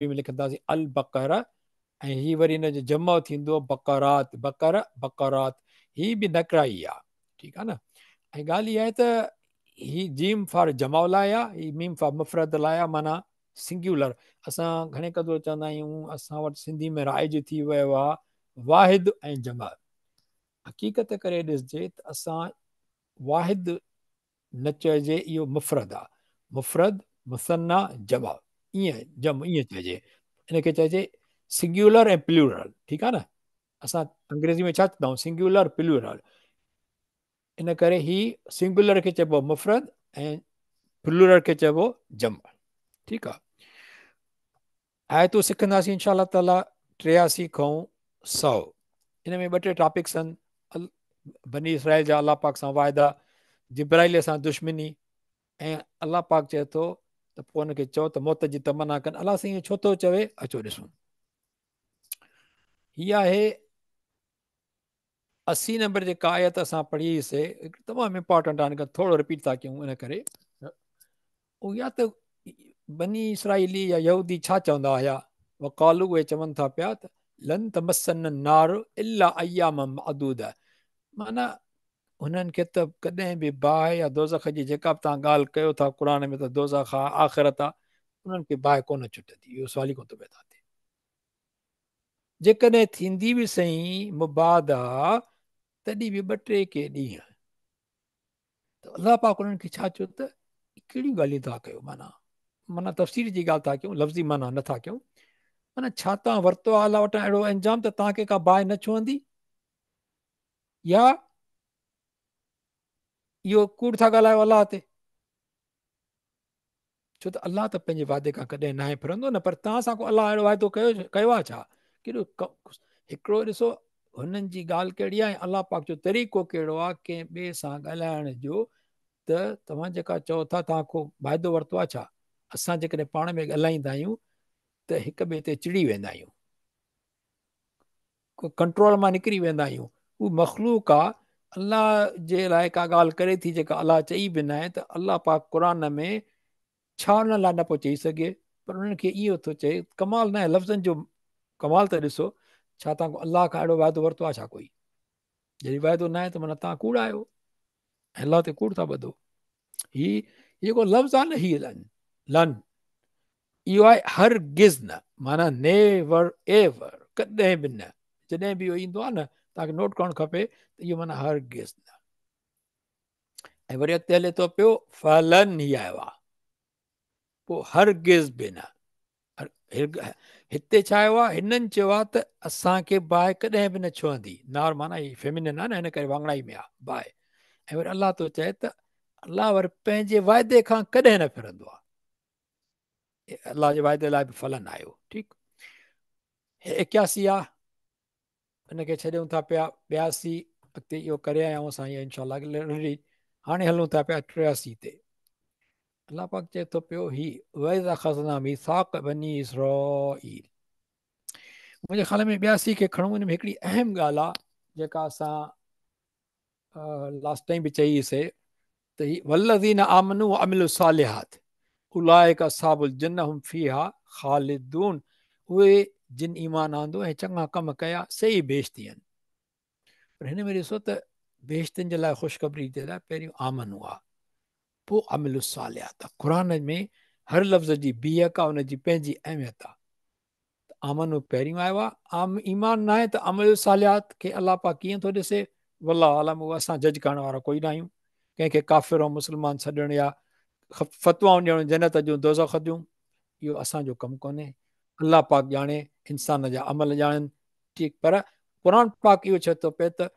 में लिखंदासीं अल बकर, ऐं ही वरी हिन जो जमो थींदो बकरात, बकर बकरात, ही बि नकराई आहे, ठीकु आहे न। ऐं ॻाल्हि इहा आहे त ही जीम फॉर जमाउ लाइ आहे, ही मीम फॉर मुफ़रद लाइ आहे, माना सिंग्युलर। असां घणे क़दुरु चवंदा आहियूं असां वटि सिंधी में राइज थी वियो आहे वाहिद ऐं जमा। हक़ीक़त करे ॾिसजे त असां वाहिद न चइजे, इहो मुफ़रद आहे, मुफ़रद मुसन्ना जमा, ईअं चइजे, इनखे चइजे सिंग्युलर ऐं प्लूरल, ठीकु आहे न। असां अंग्रेज़ी में छा चवंदा आहियूं, सिंग्युलर प्लूरल। इन करे ही सिंगुलर खे चइबो मुफ़रद ऐं प्लूरल खे चइबो जमा, ठीकु आहे। आयतूं सिखंदासीं इंशा अल्लाह ताला 83 खां 100। इन में ॿ टे टॉपिक्स आहिनि, बनी इसराइल जा अलाह पाक सां वाइदा, जिब्राइल सां दुश्मनी, ऐं अलाह पाक चए थो त पोइ हुनखे चओ त मौत जी तमन्ना कनि। अलाह साईं छो थो चवे, अचो ॾिसूं। हीअ आहे 80 नंबर जेका आयत असां पढ़ीसीं, तमामु इंपॉर्टेंट आहे, थोरो रिपीट था कयूं इन करे। उहा त बनी इसराइली या यहूदी छा चवंदा हुया, वकालू, उहे चवनि था पिया त लन तमसन नार इला अयाम मअदूद, माना हुननि खे त कॾहिं बि बाहि या दोज़ख जी जेका बि तव्हां ॻाल्हि कयो था क़ुर में त दोज़ख आहे, आख़िरत आहे, उन्हनि खे बाहि कोन छुटंदी। इहो सवाल ई कोन थो पैदा थिए। जेकॾहिं थींदी बि सही मुबाद आहे, तॾहिं बि 2-3 के ॾींहं, त अलाह पाक उन्हनि खे छा चयो त कहिड़ियूं ॻाल्हियूं था कयो, माना तफ़सीर जी ॻाल्हि था कयूं, लफ़्ज़ी माना नथा कयूं। माना छा तव्हां वरितो आहे अलाह वटां अहिड़ो अंजाम त तव्हांखे का बाहि न छुहंदी, या इहो कूड़ था ॻाल्हायो अलाह ते। छो त अलाह त पंहिंजे वादे खां कॾहिं नाहे फिरंदो न, पर तव्हां सां को अलाह अहिड़ो वाइदो कयो आहे छा? केॾो हिकिड़ो ॾिसो हुननि जी ॻाल्हि कहिड़ी आहे, अलाह पाक जो तरीक़ो कहिड़ो आहे कंहिं ॿिए सां ॻाल्हाइण जो, त तव्हां जेका चओ था तव्हां को वाइदो वरितो आहे छा? असां जेकॾहिं पाण में ॻाल्हाईंदा आहियूं त हिक ॿिए ते चिड़ी वेंदा आहियूं, को कंट्रोल मां निकिरी वेंदा आहियूं। उहा मख़लूक आहे, अलाह जे लाइ का ॻाल्हि करे थी जेका अलाह चई बि न आहे, त अलाह पाक क़ुर में छा हुन लाइ न पियो चई सघे, पर उन्हनि खे इहो थो चए। कमाल न आहे, लफ़्ज़नि जो कमाल त ॾिसो। छा तव्हां अलाह खां अहिड़ो वाइदो वरितो आहे छा कोई? जॾहिं वाइदो न आहे त माना तव्हां कूड़ आहियो, अलाह ते कूड़ था ॿधो। ही जेको लफ़्ज़ आहे न, हीअ लन, इहो आहे हर गिज़ न, माना नेवर एवर, कॾहिं बि न। जॾहिं बि इहो ईंदो आहे न, तव्हांखे नोट करणु खपे त इहो माना हर गिज़ न। ऐं वरी अॻिते हले थो पियो फलन, ही आयो आहे पोइ हर गिज़ बि न। हिते छा आयो आहे, हिननि चयो आहे त असांखे बाहि कॾहिं बि न छुहंदी। नार माना ही फेमिनिन आहे न, हिन करे वांगड़ाई में आहे बाहि। ऐं वरी अलाह थो चए त अलाह वरी पंहिंजे वाइदे खां कॾहिं न फिरंदो आहे। अलाह जे वाइदे लाइ बि फलन आयो, ठीकु। 81 आहे, हिनखे छॾियूं था पिया। 82 अॻिते इहो करे आया आहियूं असां, इहो इनशा अल्लाह। हाणे हलूं था पिया 83 ते। अलाह पाक चए थो पियो ही वइज़ अख़ज़ना मीसाक़ बनी इसराईल। मुंहिंजे ख़्याल में 82 खे खणूं। हिन में हिकिड़ी अहम ॻाल्हि आहे जेका असां लास्ट टाइम बि चईसीं, त ही वल्लज़ीन आमनू व अमिलु सालिहात उलाइका अस्हाबुल जन्नह हुम फीहा ख़ालिदून। उहे जिन ईमान आंदो ऐं चङा कम कया सही बेइश्ती आहिनि। पर हिन में ॾिसो त बेइश्तियुनि जे लाइ ख़ुशख़बरी जे लाइ पहिरियों आमनू आहे, पोइ अमिलु सालिहात आहे। क़ुर में हर लफ़्ज़ जी बीहक आहे, उनजी पंहिंजी अहमियत आहे। आमनू पहिरियों आयो आहे, ईमान न आहे त अमल सालिहात खे अलाह पाक कीअं थो ॾिसे? वल्लाह आलम, उहो असां जज करण वारा कोई न आहियूं। कंहिंखे काफ़िर ऐं मुस्लमान छॾणु या फतवाऊं ॾियणु जन्नत जूं दोज़ख जूं, इहो असांजो कमु कोन्हे। अलाह पाक ॼाणे, इंसान जा अमल ॼाणनि, ठीकु। पर क़ुर पाक इहो चए थो पिए त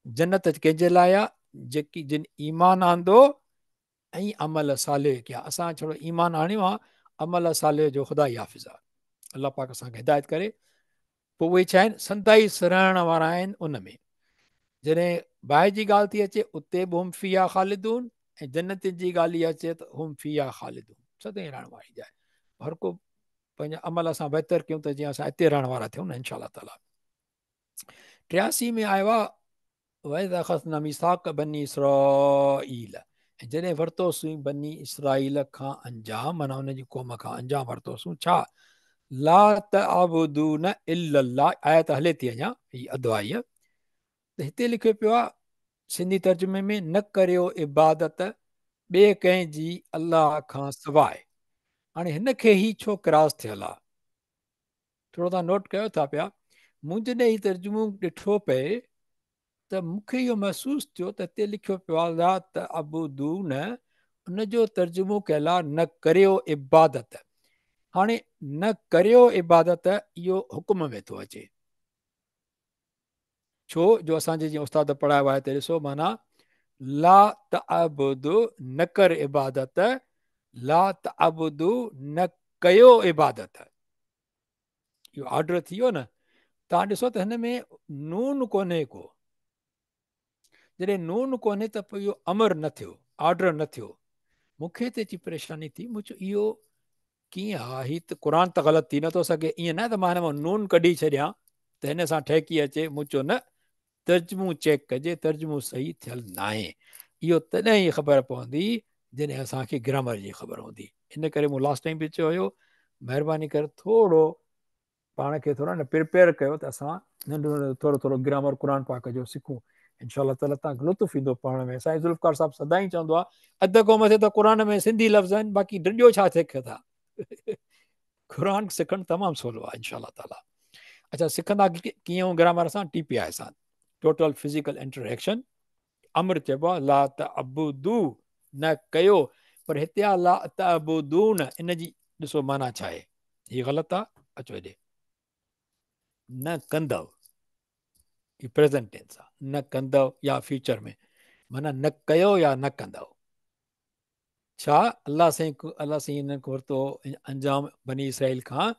जन्नत कंहिंजे लाइ आहे? जेकी जिन ईमान आंदो ऐं अमल साले कया। असां छड़ो ईमान आणियो आहे, अमल साले जो ख़ुदा ई हाफ़िज़ आहे। अलाह पाक असांखे हिदायत करे। पोइ उहे छा आहिनि? संदाई रहण वारा आहिनि उन में। जॾहिं बाहि जी ॻाल्हि थी अचे, उते बि हुम फीहा ख़ालिदून, ऐं जन्नत जी ॻाल्हि इहा अचे त हुम फीहा ख़ालिदून, सदाईं रहण वारी जाइ। हर को पंहिंजा अमल असां बहितर कयूं त जीअं असां हिते रहण वारा थियूं न, इंशा अल्लाह ताला। 83 में आयो आहे वइज़ अख़ज़ना मीसाक़ बनी इसराईल। ऐं जॾहिं वरितोसीं बनी इसराईल खां अंजाम, माना हुनजी क़ौम खां अंजाम वरितोसीं। छा? ला तअबुदून इल्लल्लाह, आयत हले थी अञा, ही अधु आई आहे। त हिते लिखियो पियो आहे सिंधी तर्जुमे में, न करियो इबादत ॿिए कंहिंजी अलाह खां सवाइ। हाणे हिन खे ई छो क्रॉस थियल आहे, थोरो तव्हां नोट कयो था पिया। मूं जॾहिं ही तर्जुमो ॾिठो पए त मूंखे इहो महसूसु थियो त हिते लिखियो पियो आहे ला तअबुदून, उनजो तर्जुमो कयल आहे न करियो इबादत। हाणे न करियो इबादत इहो हुकुम में थो अचे, छो जो असांजे जीअं उस्ताद पढ़ायो आहे त ॾिसो माना ला तअबुदु न कर इबादत, ला तअबुदु न कयो इबादत, इहो ऑर्डर थी वियो न। तव्हां ॾिसो त हिन में नून कोन्हे को, जॾहिं नून कोन्हे त पोइ इहो अमर न थियो, ऑर्डर न थियो। मूंखे त अची परेशानी थी, मूं चयो इहो कीअं आहे, हीअ त क़ुर त ग़लति थी नथो सघे, ईअं न त मां हिन मां नून कढी छॾियां त हिन सां ठहकी अचे। मूं चयो न, तर्जुमो चेक कजे, तर्जुमो सही थियल न आहे। इहो तॾहिं ई ख़बर पवंदी जॾहिं असांखे ग्रामर जी ख़बर हूंदी। इन करे मूं लास्ट टाइम बि चयो हुयो, महिरबानी करे थोरो पाण खे थोरो न प्रिपेयर कयो त असां नंढो नंढो थोरो थोरो ग्रामर क़ुर पाक जो सिखूं। इनशा ताला तव्हांखे लुत्फ़ ईंदो पढ़ण में। साईं ज़ुल्फ़कार साहिबु सदाईं चवंदो आहे, अध खां मथे त क़ुर में सिंधी लफ़्ज़ आहिनि, बाक़ी ॾिजो छा सिख था। क़ुर सिखणु तमामु सवलो आहे इनशा ताला। अच्छा, सिखंदा कीअं ग्रामर सां? TPI सां, टोटल फिज़िकल इंटरेक्शन। अमर चइबो आहे ला तअबुदू, न कयो, पर हिते आहे ला तअबुदून, इन जी ॾिसो माना छा आहे, हीअ ग़लति आहे। अचो हेॾे, न कंदव, ही प्रेज़ेंट टेंस आहे, न कंदव या फ्यूचर में, माना न कयो या न कंदव। छा अलाह साईं हिन को वरितो अंजाम बनी इसराइल खां,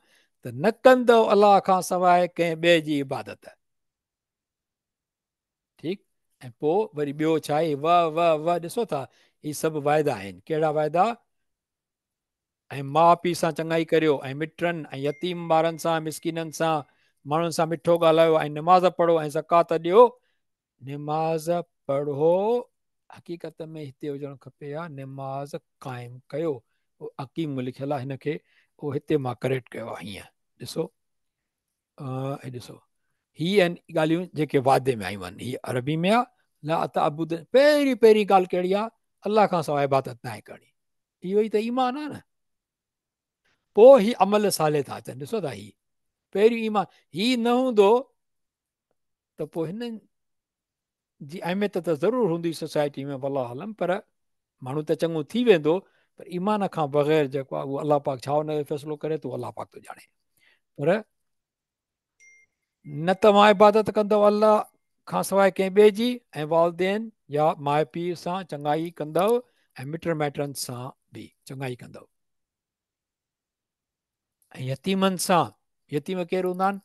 त न कंदव अलाह खां सवाइ कंहिं ॿिए जी इबादत। ठीकु, ऐं पोइ वरी ॿियो छा आहे, व ॾिसो था, ही सभु वाइदा आहिनि। कहिड़ा वाइदा? ऐं माउ पीउ सां चङाई करियो, ऐं मिटनि ऐं यतीम ॿारनि सां, मिसकिननि सां, माण्हुनि सां मिठो ॻाल्हायो, ऐं निमाज़ पढ़ो, ऐं ज़कात ॾियो। निमाज़ पढ़ो, हक़ीक़त में हिते हुजणु खपे आहे निमाज़ क़ाइमु कयो। अकीम लिखियलु आहे, हिनखे उहो हिते मां करेक्ट कयो आहे। हीअं ॾिसो, ॾिसो, ही आहिनि ॻाल्हियूं जेके वादे में आयूं आहिनि। हीअ अरबी में आहे, ला तअबुद, पहिरीं पहिरीं ॻाल्हि कहिड़ी आहे, अलाह खां सवाइ इबादत न आहे करणी। इहो ई त ईमान आहे न। पोइ ही अमल साले था अचनि। ॾिसो था, ही पहिरीं ईमान, ही न हूंदो त पोइ हिन जी अहमियत त ज़रूरु हूंदी सोसाइटी में, अलाह आलम, पर माण्हू त चङो थी वेंदो, पर ईमान खां बग़ैर जेको आहे उहो अलाह पाक छा हुनजो फ़ैसिलो करे थो, अलाह पाक थो ॼाणे। पर न तव्हां इबादत कंदव अलाह खां सवाइ कंहिं ॿिए जी, ऐं वालदेन या माउ पीउ सां चङाई कंदव, ऐं मिट माइटनि सां बि चङाई कंदव, ऐं यतीमनि सां। यतीम केरु हूंदा आहिनि?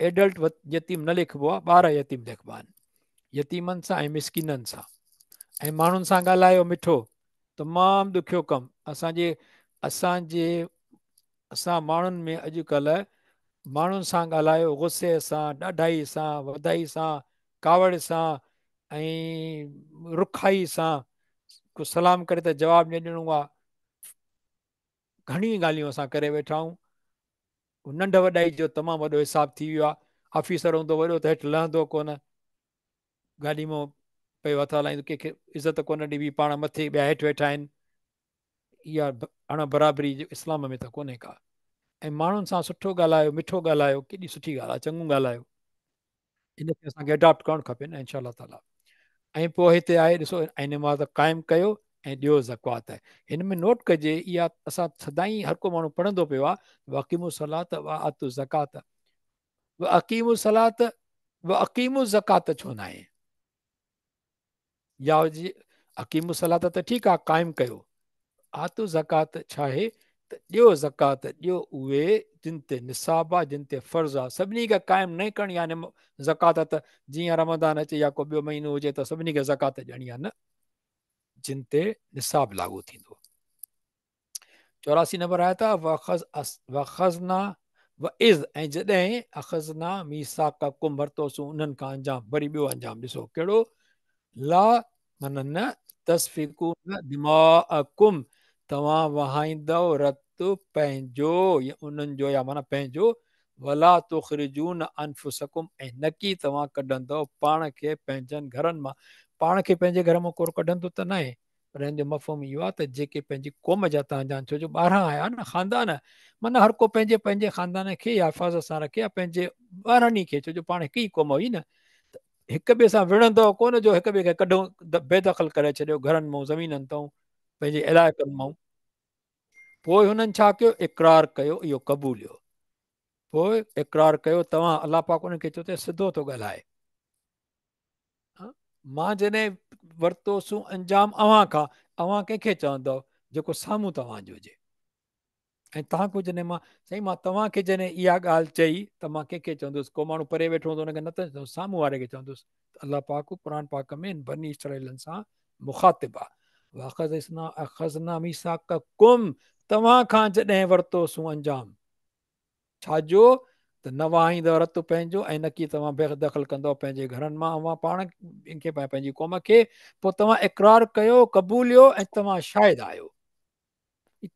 एडल्ट यतीम न लिखिबो आहे, ॿार यतीम लिखिबा आहिनि। यतीमनि सां ऐं मिसकिननि सां, ऐं माण्हुनि सां ॻाल्हायो मिठो। तमामु ॾुखियो कमु असां माण्हुनि में अॼुकल्ह, माण्हुनि सां ॻाल्हायो गुस्से सां, ॾाढाई सां, वधाई सां, कावड़ सां, ऐं रुखाई सां, को सलाम करे त जवाबु न ॾियणो आहे। घणी ॻाल्हियूं असां करे वेठा आहियूं। नंढ वॾाई जो तमामु वॾो हिसाबु थी वियो आहे। ऑफिसर हूंदो वॾो त हेठि लहंदो कोन, गाॾी मां पियो हथ हलाईंदो, कंहिंखे इज़त कोन ॾिबी, पाण मथे ॿिया हेठि वेठा आहिनि। इहा अण बराबरी इस्लाम में त कोन्हे का। ऐं माण्हुनि सां सुठो ॻाल्हायो, मिठो ॻाल्हायो, केॾी सुठी ॻाल्हि आहे, चङो ॻाल्हायो। इनखे असांखे अडॉप्ट करणु खपे न इनशा ताला। ऐं पोइ हिते आहे ॾिसो, ऐं निमाज़ क़ाइमु कयो, ऐं ॾियो ज़कात। हिन में नोट कजे, इहा असां सदाईं हर को माण्हू पढ़ंदो पियो आहे, वकीमु सलात व आतु ज़कात, व अकीमु सलात व अकीमु ज़कात छो न आहे? या अकीमु सलात त ठीकु आहे, क़ाइमु कयो। आतु ज़कात छा आहे? त ॾियो ज़कात, ॾियो उहे जिन ते निसाब आहे, जिन ते फ़र्ज़ु आहे। सभिनी खे क़ाइमु न करणी आहे ज़कात, त जीअं रमज़ान अचे या को ॿियो महीनो हुजे त सभिनी खे ज़कात ॾियणी आहे, न, जिन ते निसाब लागू थींदो। 84 नंबर आया था, वख़ज़ना व इज़, ऐं जॾहिं अख़ज़ना मीसाक कुम वरितोसीं उन्हनि खां अंजाम। वरी ॿियो अंजाम ॾिसो कहिड़ो, ला मन न तस्फ़िकून दिमाअकुम, तव्हां वहाईंदव रत पंहिंजो या उन्हनि जो या माना पंहिंजो वला तुखरिजून अनफुसकुम ऐं न की तव्हां कढंदव पाण खे पंहिंजनि घरनि मां पाण खे पंहिंजे घर मां कोर कढंदो त न आहे पर हिन जो मफ़हम इहो आहे त जेके पंहिंजी क़ौम जा तव्हांजा छो जो ॿाहिरां आया न ख़ानदान माना हर को पंहिंजे पंहिंजे ख़ानदान खे हिफ़ाज़त सां रखे या पंहिंजे ॿारनि खे छो जो पाण हिकु ई क़ौम हुई न हिक ॿिए सां विढ़ंदव कोन जो हिक ॿिए खे कढो बेदख़ल करे छॾियो घरनि मां ज़मीननि तां पंहिंजे इलाइक़नि मां पोइ हुननि छा कयो इक़रार कयो इहो क़बूलियो पोइ इक़रार कयो तव्हां अलाह पाक उनखे चयो त सिधो थो ॻाल्हाए मां जॾहिं वरितोसीं अंजाम अव्हां कंहिंखे चवंदव जेको साम्हूं तव्हांजो हुजे ऐं तव्हां जॾहिं मां तव्हांखे जॾहिं इहा ॻाल्हि चई त मां कंहिंखे चवंदुसि को माण्हू परे वेठो हूंदो हुनखे न त चवंदुसि साम्हूं वारे खे चवंदुसि अलाह पाक क़ुर पाक में बनी इसराईलनि सां मुखातिब आहे तव्हां खां जॾहिं वरितोसीं अंजाम छाजो त न वाहींदव रतु पंहिंजो ऐं न की तव्हां बेदख़ल कंदव पंहिंजे घरनि मां अव्हां पाण खे पंहिंजी क़ौम खे पोइ तव्हां इक़रार कयो क़बूलियो ऐं तव्हां शाहिद आहियो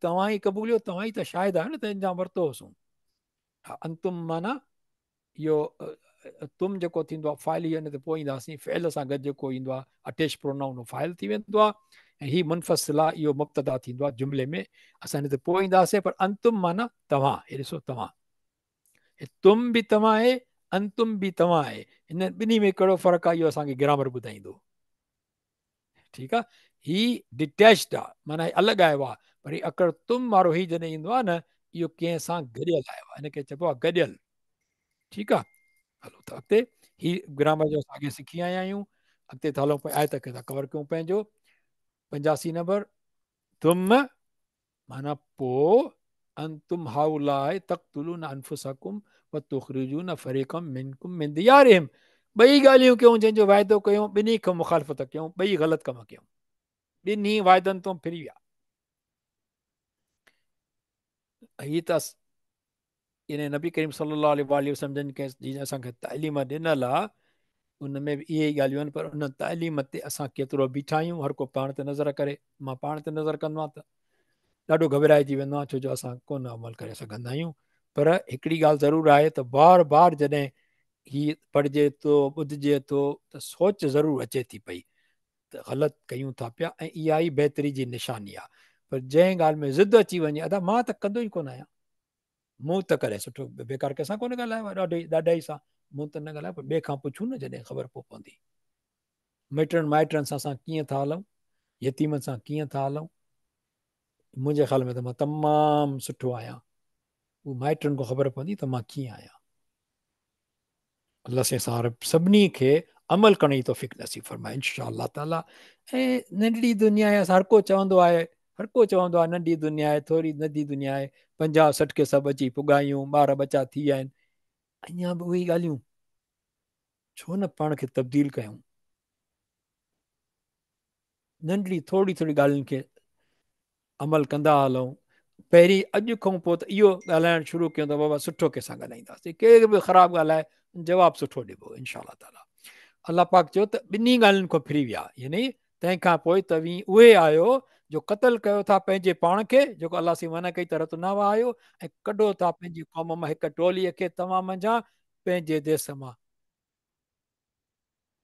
तव्हां ई क़बूलियो तव्हां ई त शाहिद आहियो न त अंजाम वरितो होसीं हा अंतुम माना इहो तुम जेको थींदो आहे फाइल हिन ते पोइ ईंदासीं फ़इल सां गॾु जेको ईंदो आहे अटेच प्रोनाउन फाइल थी वेंदो आहे ऐं हीउ मुनफ़सिल आहे इहो मुब्तदा थींदो आहे जुमिले में असां हिन ते पोइ ईंदासीं पर अंतुम माना तव्हां हे ॾिसो तव्हां तुम बि तव्हां आहे अंतुम बि तव्हां आहे हिन ॿिन्ही में कहिड़ो फ़र्क़ु आहे इहो असांखे ग्रामर ॿुधाईंदो ठीकु आहे हीउ डिटेच्ड आहे माना अलॻि आयो आहे पर हीउ अकर तुम वारो हीउ जॾहिं ईंदो आहे न इहो कंहिं सां गॾियल आयो आहे हिनखे चइबो आहे गॾियल ठीकु आहे हलो त अॻिते हीउ ग्रामर जो असां अॻे सिखी आया आहियूं अॻिते त हलूं आयत खे था कवर कयूं पंहिंजो 85 नंबर तुम माना पोइ अंतुम हाउलाए तक़्तुलून अनफुसकुम व तुखरिजून फरीक़म मिनकुम मिन दियारिहिम ॿई ॻाल्हियूं कयूं जंहिंजो वाइदो कयूं ॿिन्ही खां मुखालफ़त कयूं ॿई ग़लति कम कयूं ॿिन्ही वाइदनि तो फिरी विया हीअ त इन नबी करीम सल्लल्लाहु अलैहि वसल्लम खे जीअं असांखे तालीम ॾिनल आहे उन में बि इहे ई ॻाल्हियूं आहिनि पर उन तालीम ते असां केतिरो बीठा आहियूं हर को पाण ते नज़र करे मां पाण ते नज़र कंदो आहियां त ॾाढो घबराइजी वेंदो आहे छो जो असां कोन अमल करे सघंदा आहियूं पर हिकिड़ी ॻाल्हि ज़रूरु आहे त बार बार जॾहिं हीअ पढ़िजे थो ॿुधिजे थो त सोच ज़रूरु अचे थी पई त ग़लति कयूं था पिया ऐं इहा ई बहितरी जी निशानी आहे पर जंहिं ॻाल्हि में ज़िद अची वञे अदा मां त कंदो ई कोन आहियां मूं त करे सुठो बेकार कंहिंसां कोन ॻाल्हायो आहे ॾाढा ई सां मूं त न ॻाल्हायो पर ॿिए खां पुछूं न जॾहिं ख़बर पोइ पवंदी मिटनि माइटनि सां असां कीअं था हलूं यतीमनि सां कीअं था हलूं मुंहिंजे ख़्याल में त मां तमामु सुठो आहियां उहो माइटनि खां ख़बर पवंदी त मां कीअं आहियां अलाह सां सभिनी खे अमल करण जी तौफ़ीक़ नसीब फरमाए इंशा अल्लाह ताला ऐं नंढड़ी दुनिया आहे हर को चवंदो आहे नंढी दुनिया आहे थोरी नंढी दुनिया आहे 50-60 के सभु अची पुगायूं ॿार बचा थी विया आहिनि अञा बि उहे ॻाल्हियूं छो न पाण खे तब्दील कयूं नंढड़ी थोरी ॻाल्हियुनि खे अमल कंदा हलूं पहिरीं अॼु खां पोइ त इहो ॻाल्हाइणु शुरू कयूं त बाबा सुठो कंहिंसां ॻाल्हाईंदासीं केर बि ख़राबु ॻाल्हाए जवाबु सुठो ॾिबो इनशा ताला अलाह पाक चयो त ॿिन्ही ॻाल्हियुनि खां फिरी विया यानी तंहिंखां पोइ तव्हीं उहे आहियो जो क़तल कयो था पंहिंजे पाण खे जेको अलाह सी मना कई तरत न आहियो ऐं कढो था पंहिंजी क़ौम मां हिकु टोलीअ खे तव्हां मंझां पंहिंजे देश मां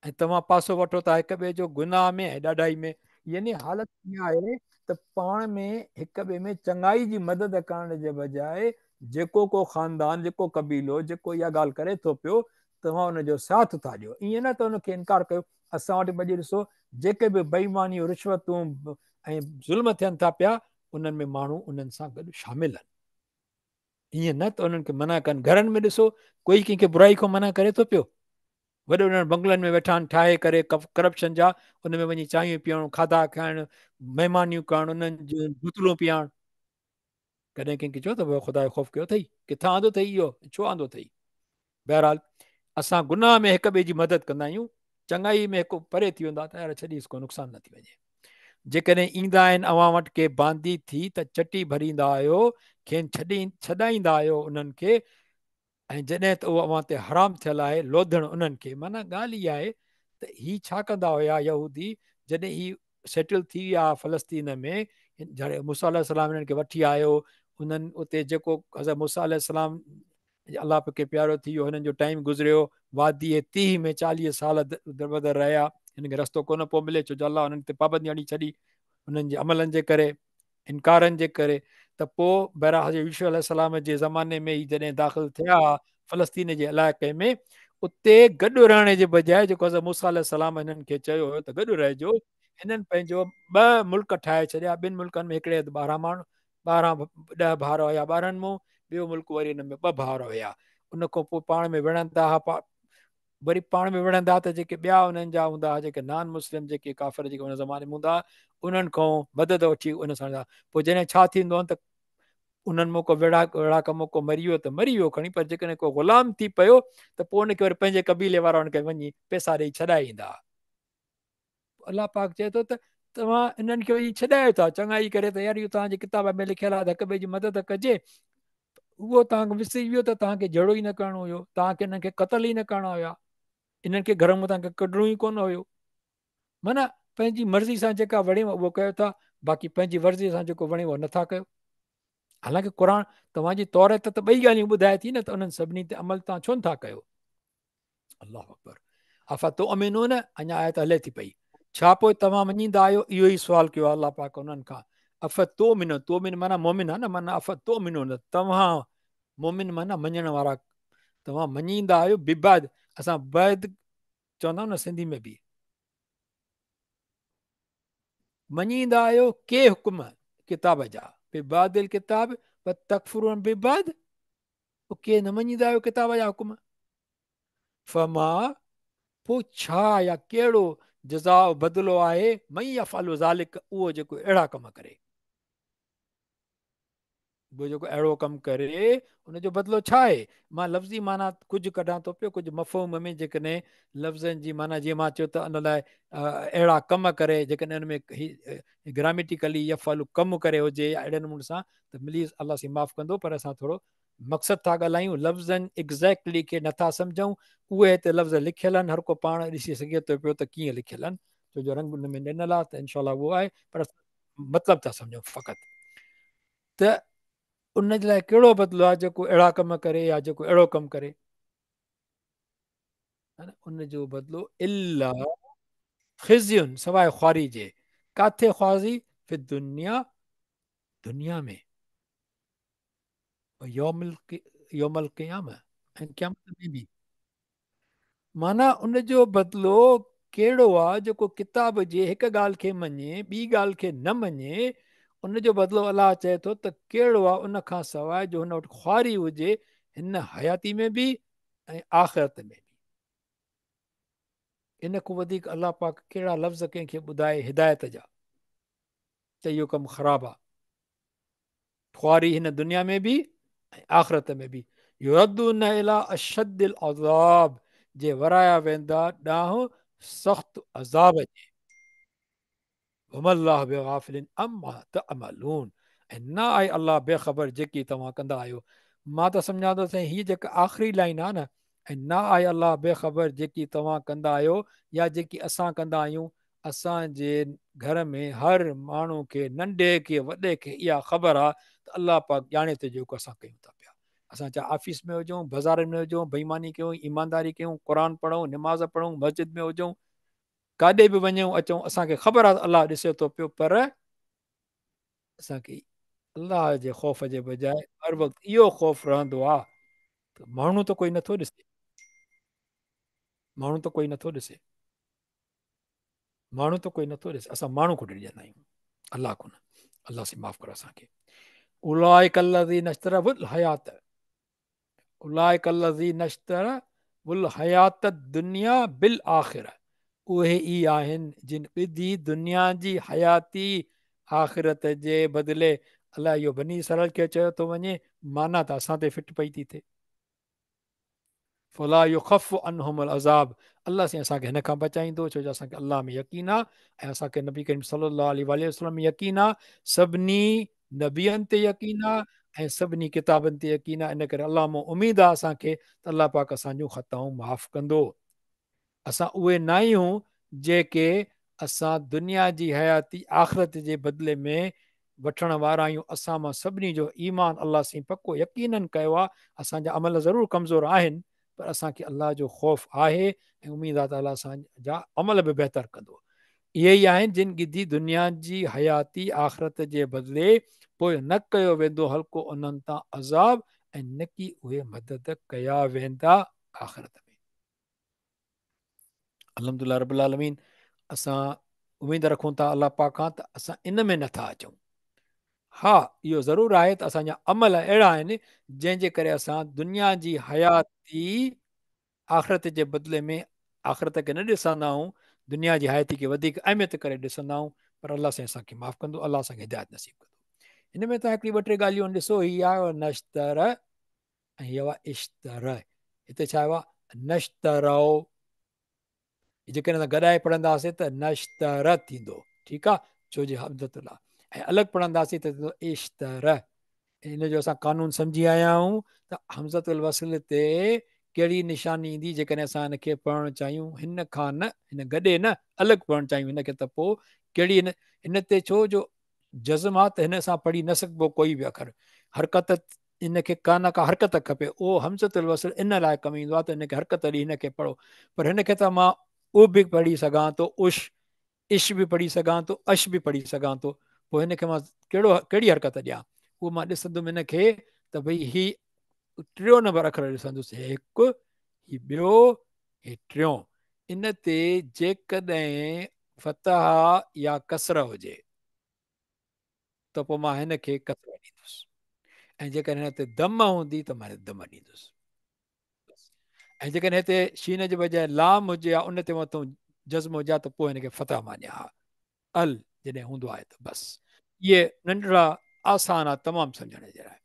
ऐं तव्हां पासो वठो था हिक ॿिए जो गुनाह में ऐं ॾाढाई में यानी हालति ईअं आहे त पाण में हिक ॿिए में चङाई जी मदद करण जे बजाए जेको को ख़ानदान जेको क़बीलो जेको इहा ॻाल्हि करे थो पियो तव्हां हुनजो साथ था ॾियो ईअं न त हुनखे इनकार कयो असां वटि अॼु ॾिसो जेके बि बेईमानियूं रिश्वतूं ऐं ज़ुल्म थियनि था पिया उन्हनि में माण्हू उन्हनि सां गॾु शामिल आहिनि ईअं न त उन्हनि खे मना कनि घरनि में ॾिसो कोई कंहिंखे बुराई खां मना करे थो पियो वॾे वॾनि बंगलनि में वेठा आहिनि ठाहे करे करप्शन जा उन में वञी चांहियूं पीअणु खाधा खाइणु महिमानियूं करणु उन्हनि जूं बोतलूं पीअणु कॾहिं कंहिंखे चयो त ख़ुदा जो ख़ौफ़ कयो अथई किथां आंदो अथई इहो छो आंदो अथई बहरहाल असां गुनाह में हिक ॿिए जी मदद कंदा आहियूं चङाई में हिकु परे थी वेंदो आहे त यार छॾीस को नुक़सानु न थी वञे जेकॾहिं ईंदा आहिनि अव्हां वटि के बांदी थी त चटी भरींदा आहियो खेनि छॾाईंदा आहियो उन्हनि खे ऐं जॾहिं त उहो अव्हां ते हराम थियल आहे लोधण उन्हनि खे माना ॻाल्हि इहा आहे त ही छा कंदा हुया यहूदी जॾहिं ही सेटल थी विया फ़लस्तीन में मूसा अलैहिस्सलाम हिननि खे वठी आयो उन्हनि उते जेको हज़रत मूसा अलैहिस्सलाम अलाह खे प्यारो थी वियो, हिननि जो टाइम गुज़रियो, वादीअ टीह में 40 साल दर बदर रहिया, हिन खे रस्तो कोन पियो मिले, छो जो अलाह हुननि ते पाबंदी हणी छॾी हुननि जे अमलनि जे करे, इनकारनि जे करे। त पोइ बहरहाल हज़रत यूसुफ अलैहिस्सलाम जे ज़माने में ई जॾहिं दाख़िल थिया फ़लस्तीन जे इलाइक़े में, उते गॾु रहण जे बजाए जेको हज़रत मूसा अलैहिस्सलाम हिननि खे चयो हुयो त गॾु रहिजो, हिननि पंहिंजो 2 मुल्क ठाहे छॾिया। 2 मुल्कनि में हिकिड़े हंधि 12 माण्हू 12 10 भाउर हुया ॿारनि मूं, ॿियो मुल्क वरी हिन में 2 भाउर हुया। उन खां पोइ पाण में विढ़ंदा हुआ, वरी पाण में विढ़ंदा त जेके ॿिया उन्हनि जा हूंदा हुआ, जेके नॉन मुस्लिम जेके काफ़िर जेके उन ज़माने में हूंदा, उन्हनि खां मदद वठी उन सां पोइ जॾहिं छा थींदो आहे त उन्हनि मौक़ो विढ़ाक मौक़ो मरी वियो त मरी वियो खणी, पर जेकॾहिं को ग़ुलाम थी पियो त पोइ उनखे वरी पंहिंजे कबीले वारा हुनखे वञी पैसा ॾेई छॾाए ईंदा। अलाह पाक चए थो त तव्हां इन्हनि खे वञी छॾायो था चङाई करे त यार इहो तव्हांजे किताब में लिखियलु आहे त हिक ॿिए जी मदद कजे, उहो तव्हांखे विसरी वियो त तव्हांखे जहिड़ो ई न करिणो हुयो, तव्हांखे हिननि खे क़तल ई न करणा हुया, इन्हनि खे घर में तव्हांखे कढणो ई कोन हुयो। माना पंहिंजी मर्ज़ी सां जेका वणेव उहो कयो था, बाक़ी पंहिंजी मर्ज़ी सां जेको वणेव उहो नथा कयो। हालांकि क़ुर तव्हांजी तौरत त 2 ॻाल्हियूं ॿुधाए थी न, त उन्हनि सभिनी ते अमल तव्हां छो नथा कयो। अलाह अकबर। अफ़तो अमीनून, अञा आयत हले थी पई, छा पोइ तव्हां मञींदा आहियो, इहो ई सुवाल कयो अलाह पाक उन्हनि खां। अफ़तो मिनो, तो मिन माना मोमिन आहे न, माना अफ़तो मिनो न, तव्हां मोमिन माना मञण वारा, तव्हां मञींदा आहियो बिबाद, असां बैद चवंदा आहियूं न सिंधी में बि, मञींदा आहियो के हुकुम किताब जा, बिबादिल किताब तकफुरून बिबाद, के न मञींदा आहियो किताब जा हुकुम। फमा, पोइ छा या कहिड़ो जज़ा बदिलो आहे, मई अफ़अलु ज़ालिक, उहो जेको अहिड़ा कम करे, उहो जेको अहिड़ो कमु करे उनजो बदिलो छा आहे। मां लफ़्ज़ी माना कुझु कढां थो पियो, कुझु मफ़हूम में जेकॾहिं लफ़्ज़नि जी माना जीअं मां चयो त उन लाइ अहिड़ा कम करे, जेकॾहिं हुन में ग्रामेटिकली या फल कमु करे हुजे या अहिड़े नमूने सां, त मिली अलाह सी माफ़ु कंदो, पर असां थोरो मक़सदु था ॻाल्हायूं, लफ़्ज़नि एग्ज़ैक्टली खे नथा सम्झूं। उहे हिते लफ़्ज़ लिखियल आहिनि, हर को पाण ॾिसी सघे थो पियो त कीअं लिखियल आहिनि, छो जो रंग हुन में ॾिनल आहे, त इनशा उहो आहे, पर मतिलबु था सम्झूं फ़क़ति। त उन जे लाइ कहिड़ो बदिलो आहे जेको अहिड़ा कम करे या जेको अहिड़ो कमु करे, उन जो बदिलो इला ख़िज़युन, सवाइ ख्वारी जे, काथे ख्वारी, फिर दुनिया, दुनिया में, यौमल क़यामह, ऐं क़यामत में बि, माना उन जो बदिलो कहिड़ो आहे जेको किताब जे हिकु ॻाल्हि खे मञे, ॿी ॻाल्हि खे न मञे, उन जो बदिलो अलाह चए थो त कहिड़ो आहे उन खां सवाइ जो हुन वटि ख्वारी हुजे, हिन हयाती में बि ऐं आख़िरत में बि। इन खां वधीक अलाह पाक कहिड़ा लफ़्ज़ कंहिंखे ॿुधाए हिदायत जा त इहो कमु ख़राबु आहे। ख्वारी हिन दुनिया में बि ऐं आख़िरत में बि। युरद्दून इला अशद्दिल अज़ाब, जे वराया वेंदा ॾांहुं सख़्तु अज़ाब जे। वमल्लाहु बिग़ाफ़िलिन अम्मा तअमलून, ऐं न आहे अलाह बेख़बर जेकी तव्हां कंदा आहियो। मां त सम्झां थो साईं हीअ जेका आख़िरी लाइन आहे न, ऐं न आहे अलाह बेख़बर जेकी तव्हां कंदा आहियो, या जेकी असां कंदा आहियूं, असांजे घर में हर माण्हू खे, नंढे खे वॾे खे इहा ख़बर आहे त अलाह पाक ॼाणे थो जेको असां कयूं था पिया। असां चाहे ऑफिस में हुजूं, बाज़ारनि में हुजूं, बेईमानी कयूं, ईमानदारी कयूं, क़ुर पढ़ूं, निमाज़ पढ़ूं, मस्जिद में हुजूं, काॾे बि वञूं अचूं, असांखे ख़बर आहे त अलाह ॾिसे थो पियो, पर असांखे अलाह जे ख़ौफ़ जे बजाए हर वक़्तु इहो ख़ौफ़ रहंदो आहे त माण्हू त कोई नथो ॾिसे, माण्हू त कोई नथो ॾिसे, माण्हू त कोई नथो ॾिसे, असां माण्हू को ॾिसंदा आहियूं, अलाह कोन। अलाह से माफ़ करो असांखे। उलाइक अल्लज़ीन इश्तरवुल हयात, उलाइक अल्लज़ीन इश्तरवुल हयात दुनिया बिल आख़िरह, उहे ई आहिनि जिन ॿिधी दुनिया जी हयाती आख़िरत जे बदिले। अलाह इहो बनी इसराईल खे चयो थो वञे, माना त असां ते फिट पई थी थिए। फला युख़फ़ु अनहुमुल अज़ाब, अलाह साईं असांखे हिन खां बचाईंदो, छो जो असांखे अलाह में यकीन आहे, ऐं असांखे नबी करीम सल्लल्लाहु अलैहि वसल्लम में यकीन आहे, सभिनी नबियनि ते यकीन आहे, ऐं सभिनी किताबनि ते यकीन आहे। इन करे अलाह मां उमेदु आहे असांखे त अलाह पाक असांजूं ख़ताऊं माफ़ु कंदो। असां उहे न आहियूं जेके असां दुनिया जी हयाती आख़िरत जे बदिले में वठण वारा आहियूं, असां मां सभिनी जो ईमान अलाह सां पको यकीनन कयो आहे। असांजा अमल ज़रूरु कमज़ोर आहिनि, पर असांखे अलाह जो ख़ौफ़ आहे ऐं उमेद आहे त अलाह असांजा अमल बि बहितर कंदो। इहे ई आहिनि जिन गिदी दुनिया जी हयाती आख़िरत जे बदिले पोइ न कयो वेंदो हल्को उन्हनि तां अज़ाब, ऐं न की उहे मदद कया वेंदा आख़िरत में। अल्हम्दुलिल्लाह रब्बिल आलमीन, असां उमेद रखूं था अलाह पाक खां त असां इन में नथा अचूं। हा, इहो ज़रूरु आहे त असांजा अमल अहिड़ा आहिनि जंहिंजे करे असां दुनिया जी हयाती आख़िरत जे बदिले में आख़िरत खे न ॾिसंदा आहियूं, दुनिया जी हयाती खे वधीक अहमियत करे ॾिसंदा आहियूं। पर अलाह साईं असांखे माफ़ु कंदो, अलाह असांखे हिदायत नसीब कंदो। हिन में तव्हां हिकिड़ी ॿ टे ॻाल्हियूं ॾिसो, हीअ आहे नश्तर ऐं हीअ आहे इश्तर। हिते छा आहे नश्तरओ, जेकॾहिं असां गॾाए पढ़ंदासीं त नश्तर थींदो, ठीकु आहे, छो जे हमज़तुल्लाह। ऐं अलॻि पढ़ंदासीं त थींदो इश्तर। इन जो असां कानून सम्झी आया आहियूं त हमज़तुल वसल ते कहिड़ी निशानी ईंदी जेकॾहिं असां हिनखे पढ़णु चाहियूं, हिन खां न, हिन गॾे न, अलॻि पढ़णु चाहियूं हिनखे, त पोइ कहिड़ी हिन ते छो जो जज़्म आहे त हिन सां पढ़ी न सघिबो कोई बि अखर। हरकत इनखे का हरकत खपे, उहो हमज़तुल वसल इन लाइ कमु ईंदो आहे त हिनखे हरकत ॾेई हिनखे पढ़ो। पर हिनखे त मां उहो बि पढ़ी सघां थो, इश बि पढ़ी सघां थो, अश बि पढ़ी सघां थो, पोइ हिनखे मां कहिड़ी हरकत ॾियां? उहो मां ॾिसंदुमि हिनखे त भई ही टियों नंबर अखर ॾिसंदुसि, हिकु, ही ॿियो, ही टियों। इन ते जेकॾहिं फतहा या कसर हुजे त पोइ मां हिनखे कसर ॾींदुसि, ऐं जेकॾहिं हिन ते दम हूंदी त मां दम ॾींदुसि। ऐं जेकॾहिं हिते शीन जे बजाए लाम हुजे या उन ते मथां जज़्म हुजे त पोइ हिनखे फतह मां ॾियां। अल जॾहिं हूंदो आहे त बसि। इहे नंढड़ा आसान आहे तमामु सम्झण जे लाइ।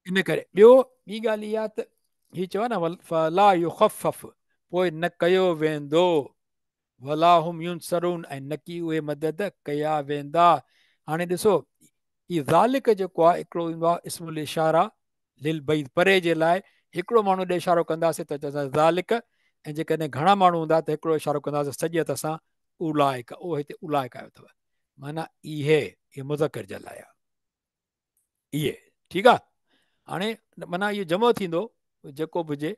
इन करे ॿियो ॿी ॻाल्हि इहा त हीअ चयो न फला युख़फ़फ़, पोइ न कयो वेंदो, वला हुम युनसरून, ऐं न की उहे मदद कया वेंदा। हाणे ॾिसो, ही ज़ालिक जेको आहे हिकिड़ो ईंदो आहे इस्मुल इशारा लिल भई परे जे लाइ। हिकिड़ो माण्हू ॾे इशारो कंदासीं त चवंदासीं ज़ालिक, ऐं जेकॾहिं घणा माण्हू हूंदा त हिकिड़ो इशारो कंदासीं सॼे हथ सां उलाइक, उहो हिते उलाइक आयो अथव, माना इहे मुज़कर जे लाइ आहे इहे, ठीकु आहे। हाणे माना इहो जमो थींदो जेको बि हुजे,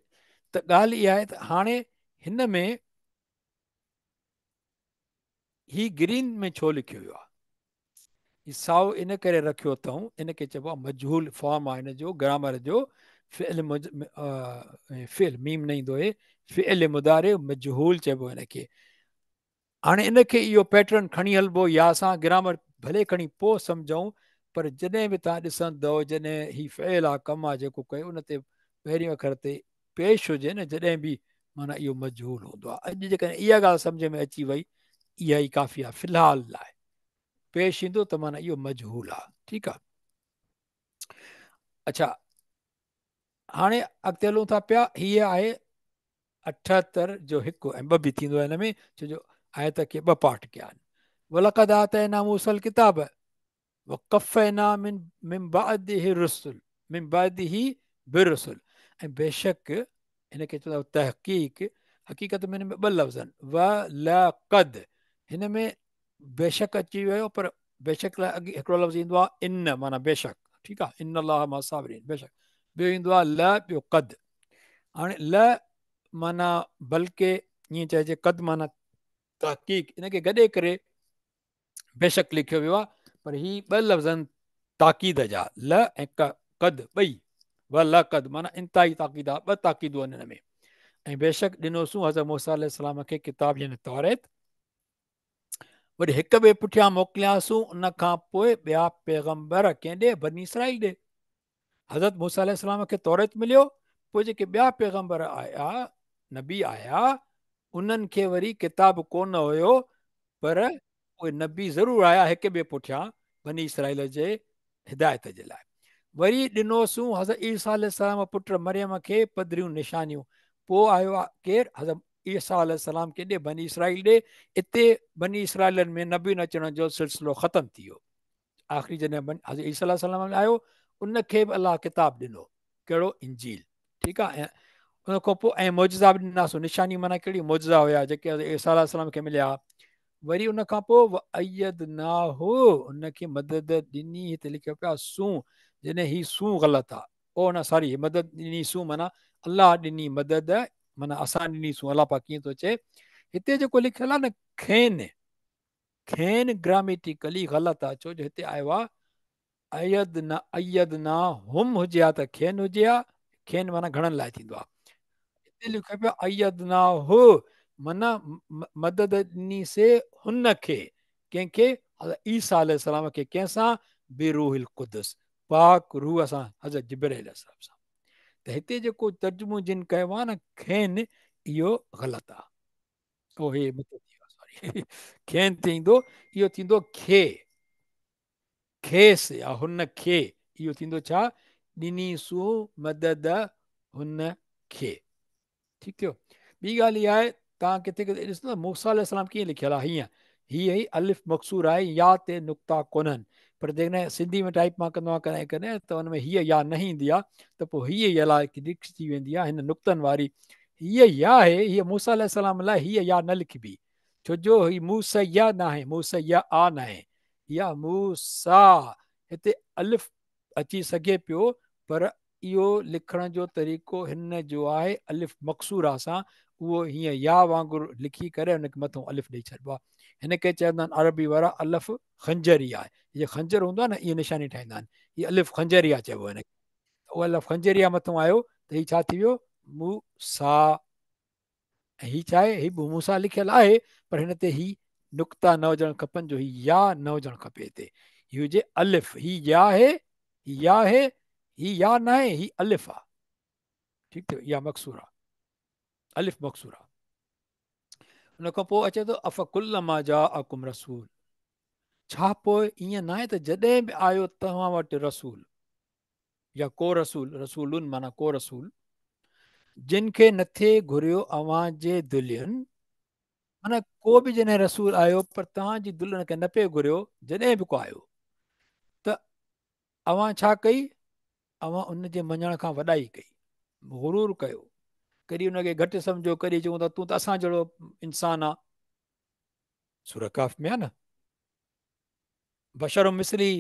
त ॻाल्हि इहा आहे त हाणे हिन में ही ग्रीन में छो लिखियो वियो आहे? साओ इन करे रखियो अथऊं, इनखे चइबो आहे मजहूल फॉर्म आहे हिन जो, ग्रामर जो। फिल मीम न ईंदो आहे, फिल मुदारे मजहूल चइबो हिनखे। हाणे इनखे इहो पैटर्न खणी हलिबो, या असां ग्रामर भले खणी पोइ सम्झूं, पर जॾहिं बि तव्हां ॾिसंदव जॾहिं ही फेल आहे, कमु आहे जेको कयो, उन ते पहिरीं अखर ते पेश हुजे न, जॾहिं बि माना इहो मजहूल हूंदो आहे। अॼु जेकॾहिं इहा ॻाल्हि सम्झ में अची वई, इहा ई काफ़ी आहे फ़िलहाल लाइ। पेश ईंदो त माना इहो मजहूल आहे, ठीकु आहे। अच्छा, हाणे अॻिते हलूं था पिया। हीअ आहे 78 जो हिकु, ऐं ॿ बि थींदो आहे हिन में, छो जो आयत खे ॿ पार्ट कया आहिनि। वलक़द आतैना मूसल किताब वक़फ़ैना मिन बअदिही रुसुल, मिन बअदिही बिरुसुल, ऐं बेशक हिनखे चवंदा तहक़ीक़, हक़ीक़त में हिन में ॿ लफ़्ज़ आहिनि, वलक़द, हिन में बेशक अची वियो, पर बेशक लाइ अॻे हिकिड़ो लफ़्ज़ ईंदो आहे इन, माना बेशक, ठीकु आहे, इन अल्लाह मा साबिरीन, बेशक। ॿियो ईंदो आहे ल, ॿियो क़द। हाणे ल माना बल्कि ईअं चइजे, क़द माना तहक़ीक़, इनखे गॾे करे बेशक लिखियो वियो आहे, पर ही ॿ लफ़्ज़नि ताक़ीद जा, ल ऐं क़द ॿई, वलक़द माना इंतिहाई ताक़ीद आहे, ॿ ताक़ीदूं आहिनि हिन में। ऐं बेशक ॾिनोसूं हज़रत मूसा अलैहिस्सलाम खे किताब यानी तौरेत, वरी हिक ॿिए पुठियां मोकिलियासूं, उन खां पोइ ॿिया पैगंबर कंहिं ॾे? बनी इसराईल ॾे। हज़रत मूसा अलैहिस्सलाम खे तौरेत मिलियो, पोइ जेके ॿिया पैगंबर आया, नबी आया, उन्हनि खे वरी किताब कोन हुयो, पर उहे नबी ज़रूरु आया हिक ॿिए पुठियां बनी इसराईल जे हिदायत जे लाइ। वरी ॾिनोसूं हज़रत ईसा अलैहिस्सलाम पुट मरियम खे पधरियूं निशानियूं। पोइ आयो आहे केरु? हज़रत ईसा अलैहिस्सलाम केॾे? बनी इसराईल ॾे। इते बनी इसराईलनि में नबीन अचण जो सिलसिलो ख़तमु थी वियो। आख़िरी जॾहिं हज़रत ईसा अलैहिस्सलाम आयो, उनखे बि अलाह किताब ॾिनो, कहिड़ो? इंजील, ठीकु आहे। ऐं उन खां पोइ ऐं मौजज़ा बि ॾिनासीं। निशानी माना कहिड़ी? मौजज़ा हुया जेके ईसा अलैहिस्सलाम खे मिलिया। वरी उन खां पोइ व अयद ना हो, उनखे मदद ॾिनी, हिते लिखियो पिया सूं, जॾहिं ही सूं ग़लति आहे, ओ न सॉरी मदद ॾिनी सूं माना अलाह ॾिनी मदद, माना असां ॾिनी सूं, अलाह पाक कीअं थो चए। हिते जेको लिखियल आहे न खेन, खेन ग्रामेटिकली ग़लति आहे, छो जो हिते आयो आहे अयद ना हुम हुजे हा त खेन हुजे हा, खेन माना घणनि लाइ थींदो आहे। हिते लिखियो पियो अयद ना हो, माना मदद ॾिनी से हुन खे, कंहिंखे, ईसा अलैहिस्सलाम खे, कंहिंसां, बिरूहिल कुदस, पाक रूह सां, हज़रत जिब्राइल अलैहिस्सलाम सां। त हिते जेको तर्जुमो जिन कयो आहे न खेन, इहो ग़लति आहे। ओ हे सॉरी खेन थींदो, इहो थींदो खे, खेसि या हुन खे, इहो थींदो छा, ॾिनी सू मदद हुन खे। ठीकु थियो। ॿी ॻाल्हि इहा आहे, तव्हां किथे किथे ॾिसंदो मूसा अलैहिस्सलाम कीअं लिखियलु आहे, हीअं हीअ ई अलिफ मक़सूर आहे, या ते नुक़्ता कोन्हनि, पर जेकॾहिं सिंधी में टाइप मां कंदो आहियां कॾहिं कॾहिं त हुन में हीअ या न ईंदी आहे, त पोइ हीअ ई अलाए डिक्स थी वेंदी आहे हिन नुक़्तनि वारी, हीअ या आहे, हीअ मूसा अलैहिस्सलाम लाइ हीअ या न लिखिबी, छो जो ही मूसा या न आहे, मूसा या आ न आहे, या मूसा, हिते अलिफ अची सघे पियो, पर इहो लिखण जो तरीक़ो हिन जो आहे अलिफ मक़सूरा सां, उहो हीअं या वांगुरु लिखी करे हुनखे मथां अलिफ ॾेई छॾिबो आहे। हिनखे चवंदा आहिनि अरबी वारा अलिफ खंजरिया, इहे खंजर हूंदो आहे न, इहा निशानी ठाहींदा आहिनि, हीअ अलिफ खंजरिया चइबो आहे हिनखे, उहो अलिफ खंजरिया मथां आयो त हीअ छा थी वियो, मूसा। ऐं हीअ छा आहे, हीअ बि मूसा लिखियलु आहे, पर हिन ते ही नुक़्ता न हुजणु खपनि, जो ही या न हुजणु खपे हिते, हीअ हुजे अलिफ, ही या आहे, ही या आहे, ही या न आहे, ही अलिफ आहे। ठीकु थियो, इहा मक़सूर आहे, अलिफ मक़सूर आहे। हुन खां पोइ अचे थो अफ़कुल्ल मां जा अकुम रसूल, छा पोइ ईअं न आहे त जॾहिं बि आयो तव्हां वटि रसूल, या को रसूल, रसूलुन माना को रसूल, जिन खे नथे घुरियो अव्हां जे दिलियुनि, माना को बि जॾहिं रसूल आयो पर तव्हांजी दिलि खे न पियो घुरियो, जॾहिं बि को आयो त अव्हां छा कई, अव्हां उनजे मञण खां वॾाई कई, गुरूर कयो, कॾहिं हुनखे घटि सम्झो, कॾहिं चऊं था तूं त असां जहिड़ो इंसान आहे, सूरह कहफ में आहे न, बशर मिसरी,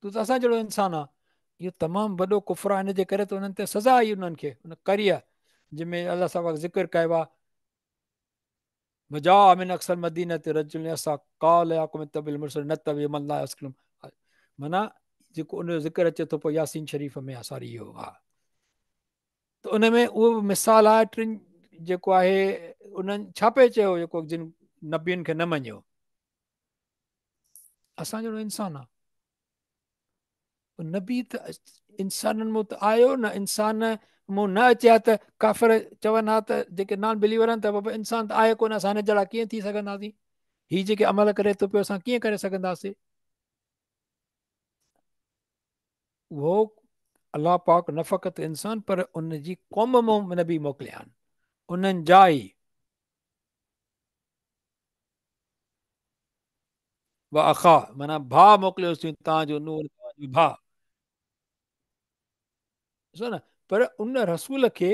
तूं त असां जहिड़ो इंसान आहे, इहो तमामु वॾो कुफर आहे, हिनजे करे त हुननि ते सज़ा आई, उन्हनि खे हुन करीअ जंहिंमें अलाह सां ज़िक्र कयो आहे, मजा मिन अक्सर मदीना ते रजुल असां काल याकुम तबिल मुरसल न तबि मन ला अस्कलम, माना जेको उन जो ज़िक्र अचे थो पोइ यासीन शरीफ़ में आहे, सॉरी इहो हा, त उन में उहो मिसाल आहे टिनि, जेको आहे उन्हनि छा पियो चयो, जेको जिन नबियुनि खे न मञियो, असां जहिड़ो इंसान आहे, नबी त इंसाननि मूं त आयो न, इंसान मूं न अचे हा त काफ़िर चवनि हा त जेके नॉन बिलीवर आहिनि, त बाबा इंसान त आहे कोन, असां हिन जहिड़ा कीअं थी सघंदासीं, हीअ जेके अमल करे थो पियो असां कीअं करे सघंदासीं। उहो अलाह पाक न फ़क़ति इंसान, पर उन जी क़ौम मां नबी मोकिलिया आहिनि, उन्हनि जा ई व अखा, माना भाउ मोकिलियोसीं, तव्हांजो नूर तव्हांजो भाउ, ॾिसो न, पर उन रसूल खे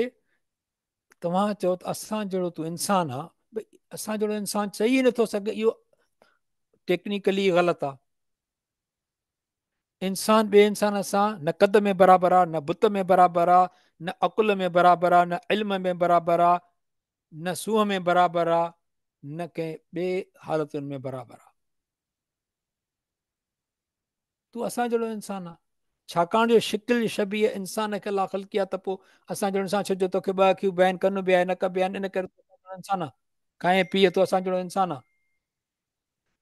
तव्हां चओ त असां जहिड़ो तूं इंसान आहे, भई असां जहिड़ो इंसान चई नथो सघे, इहो टेक्निकली ग़लति आहे। इंसान ॿिए इंसान सां न कद में बराबरि आहे, न बुत में बराबरि आहे, न अकुल में बराबरि आहे, न इल्म में बराबरि आहे, न सूंहं में बराबरि आहे, न कंहिं ॿिए हालतुनि में बराबरि आहे, तूं असां जहिड़ो इंसान आहे, छाकाणि जो शिकिल शबीह इंसान खे अलाह ख़ल्क़ी आहे, त पोइ असां जहिड़ो इंसान, छो जो तोखे ॿ अखियूं बि आहिनि, कन बि आहे, नक बि आहिनि, इन करे इंसान आहे, खाए पीए थो असां जहिड़ो इंसान आहे।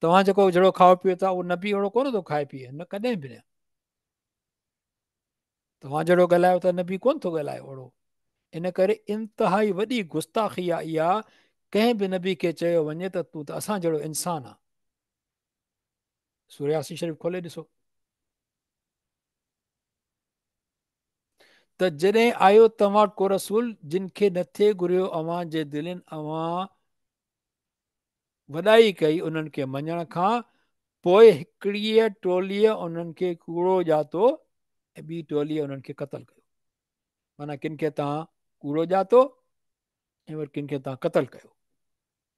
तव्हां जेको जहिड़ो खाओ पीओ था, उहो नबी अहिड़ो कोन थो खाए पीए, न कॾहिं बि न, तव्हां जहिड़ो ॻाल्हायो त नबी कोन थो ॻाल्हाए ओहिड़ो, इन करे इंतिहाई वॾी गुस्ताखी आहे इहा, कंहिं बि नबी खे चयो वञे त तूं त असां जहिड़ो इंसान आहे। सूरह यासीन शरीफ़ खोले ॾिसो, त जॾहिं आयो तव्हां वटि को रसूल, जिन खे नथे घुरियो अव्हां जे दिलनि, अव्हां वॾाई कई उन्हनि खे मञण खां पोइ, हिकिड़ीअ टोलीअ उन्हनि खे कूड़ो ॼातो, ऐं ॿी टोलीअ उन्हनि खे क़तल कयो, माना किन खे तव्हां कूड़ो ॼातो, ऐं वरी किन खे तव्हां क़तल कयो,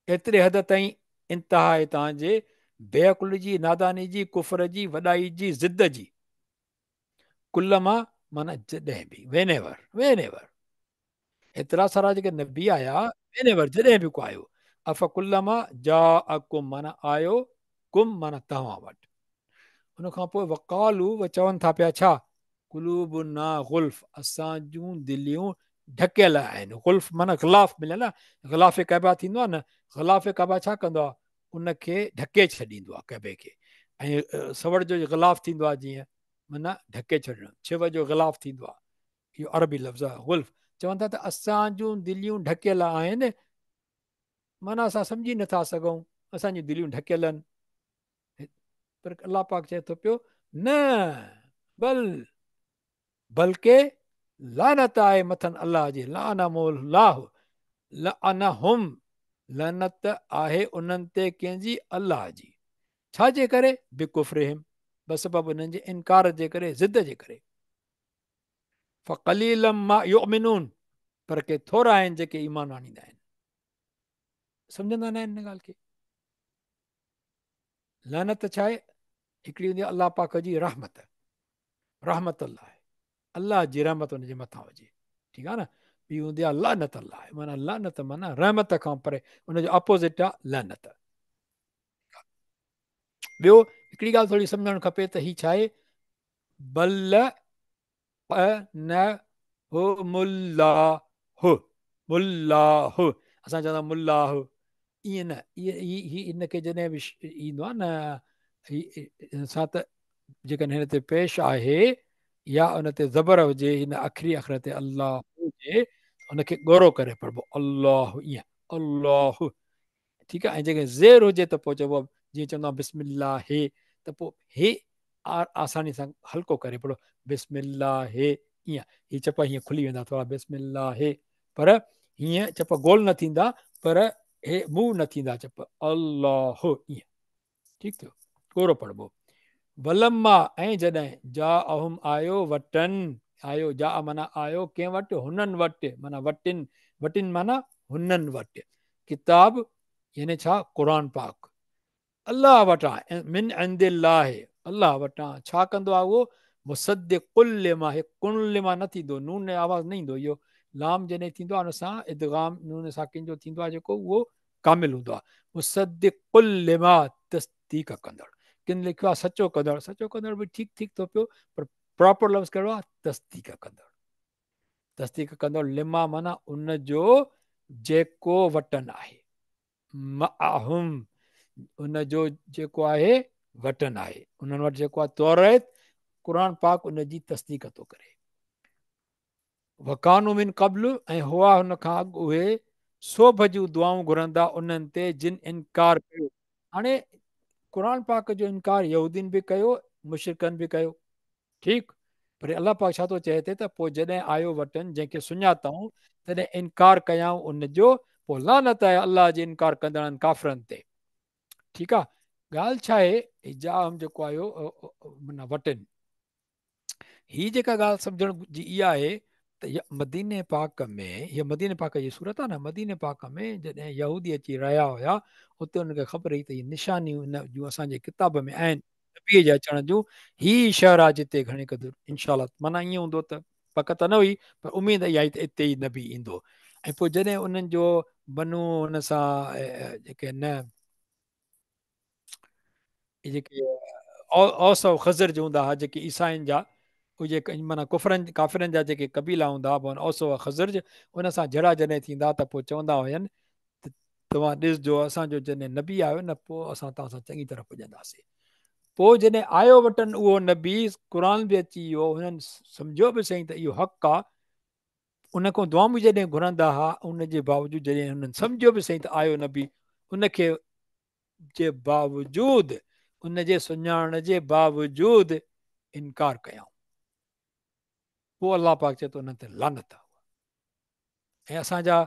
एतिरे हद ताईं इंतिहा आहे तव्हांजे बेअकुल जी, नादानी जी, कुफर जी, वॾाई जी, ज़िद जी। कुल मां माना जॾहिं बि, वेन एवर एतिरा सारा जेके नबी आया, वेन एवर जॾहिं बि को आयो। अफ़ कुल मां जा अकुम माना आयो, कुम माना तव्हां वटि। उन खां पोइ वकालू उहे चवनि था पिया छा, कुलूब ना गुल्फ, असां जूं दिलियूं ढकियल आहिनि। गुल्फ माना ग़िलाफ़ मिलियल आहे। ग़िलाफ़ कबा थींदो आहे न, ग़िलाफ़ कबा छा कंदो आहे, उनखे ढके छॾींदो आहे कबे खे। ऐं सवड़ जो ग़िलाफ़ थींदो आहे जीअं, माना ढके छॾणु, छिव जो ग़िलाफ़ थींदो आहे। इहो अरबी लफ़्ज़ आहे गुल्फ। चवनि था त असां जूं दिलियूं ढकियल आहिनि, माना असां सम्झी नथा सघूं, असांजूं दिलियूं ढकियल आहिनि। पर अलाह पाक चए थो पियो न, बल बल्कि लानत आहे मथनि अलाह जी, लानहुम, लानत आहे उन्हनि ते कंहिंजी, अलाह जी। छाजे करे, बिकुफ्रिहिम, बसबब उन्हनि जे इनकार जे करे, ज़िद जे करे। फ़क़लीलम मा युमिनून, पर के थोरा आहिनि जेके ईमान आणींदा आहिनि। सम्झंदा न आहिनि हिन ॻाल्हि खे। लानत छा आहे, हिकिड़ी हूंदी आहे अलाह पाक जी रहमत, रहमत अलाह, अलाह जी रहमत हुनजे मथां हुजे, ठीकु आहे न। ॿी हूंदी आहे लानत अलाह, माना लानत माना रहमत खां परे, हुनजो अपोज़िट आहे लानत। ॿियो हिकिड़ी ॻाल्हि थोरी सम्झणु खपे त हीअ छा आहे, बल न हो मुल्लाह, मुल्लाह, असां चवंदा मुल्लाह, ईअं न, इहे हिनखे जॾहिं बि ईंदो आहे न सां त जेकॾहिं हिन ते पेश आहे या उन ते ज़बर हुजे, हिन आख़िरी अख़र ते अलाह हुजे, हुनखे ॻोरो करे पढ़िबो अलाह, ईअं अलाह, ठीकु आहे। ऐं जेके ज़ेर हुजे त पोइ चइबो जीअं चवंदो आहे बिस्मिल्लाह हे, त पोइ हे आसानी सां हल्को करे पढ़ो बिस्मिल्लाह हे, ईअं हीअ चप हीअं खुली वेंदा थोरा बिस्मिल्लाह हे, पर हीअं चप गोल न थींदा, पर हे मुंहुं न थींदा चप अलाह, ईअं ठीकु थियो, ॻोरो पढ़िबो। वलम्मा, ऐं जॾहिं जा अहुम आयो वटन, आयो जा माना आयो कंहिं वटि, हुननि वटि माना वटिन, वटिन माना हुननि वटि, किताब यानी छा, क़ुर पाक, अलाह वटां, मिन इंदिल्लाह, अलाह वटां छा कंदो आहे उहो, मुसद्दिक़ुल लिमा, कुन लिमा न थींदो, नून में आवाज़ न ईंदो, इहो लाम जॾहिं थींदो आहे हुन सां इदगाम नून साकिन जो थींदो आहे जेको, उहो कामिल हूंदो आहे। मुसद्दिक़ुल लिमा, तस्दीक कंदड़, किन लिखियो आहे सचो कंदड़, सचो कंदड़ बि ठीकु ठीकु थो पियो, पर प्रॉपर लफ़्ज़ कहिड़ो आहे, तस्दीक कंदड़, तस्दीक कंदड़, लिमा माना उन जो जेको वटन आहे, माहुम, उन जो जेको आहे वटन आहे, उन्हनि वटि जेको आहे तौरेत, क़ुर पाक उन जी तस्दीक थो करे। वकानु मिन क़ब्ल, ऐं हुआ हुन खां अॻु उहे सोभ जूं दुआऊं घुरंदा उन्हनि ते जिन इनकार कयो। हाणे क़ुर पाक जो इनकार यहूदीन बि कयो, मुशरिकनि बि कयो, ठीकु, पर अलाह पाक छा थो चए त पोइ जॾहिं आयो वटन, जंहिंखे सुञातऊं, तॾहिं इनकार कयाऊं उनजो, पोइ लानत आहे अलाह जे इनकार कंदड़नि काफ़िरनि ते, ठीकु आहे। ॻाल्हि छा आहे, हिजाम जेको आयो माना वटिन, हीअ जेका ॻाल्हि सम्झण जी इहा आहे त मदीने पाक में, हीअ मदीने पाक जी सूरत आहे न, मदीने पाक में जॾहिं यहूदी अची रहिया हुया, हुते हुनखे ख़बर हुई त हीअ निशानियूं हिन जूं असांजे किताब में आहिनि नबीअ जे अचण जूं, ही शहर आहे जिते घणे क़दुरु इनशा माना ईअं हूंदो त पक त न हुई, पर उमेदु इहा आई त हिते ई नबी ईंदो। ऐं पोइ जॾहिं उन्हनि जो बनू हुन सां जेके न, जेके औसव ख़ज़र जो हूंदा हुआ, जेके ईसाइनि जा, उहे जेके माना कुफरनि काफ़िरनि जा जेके क़बीला हूंदा हुआ, औसव ख़ज़र, उन सां जड़ा जॾहिं थींदा त पोइ चवंदा हुयनि त तव्हां ॾिसजो असांजो जॾहिं नबी आयो न, पोइ असां तव्हां सां चङी तरह पुॼंदासीं। पोइ जॾहिं आयो वटनि उहो नबी, क़ुर बि अची वियो, हुननि सम्झो बि सही त इहो हक़ु आहे, उन खां दुआ बि जॾहिं घुरंदा हुआ, उनजे बावजूदि जॾहिं हुननि सम्झो बि सही त आयो नबी, उनखे जे बावजूदि, उनजे सुञाण जे बावजूदि इनकार कयऊं, पोइ अलाह पाक चए थो उन्हनि ते लानत आहे। ऐं असांजा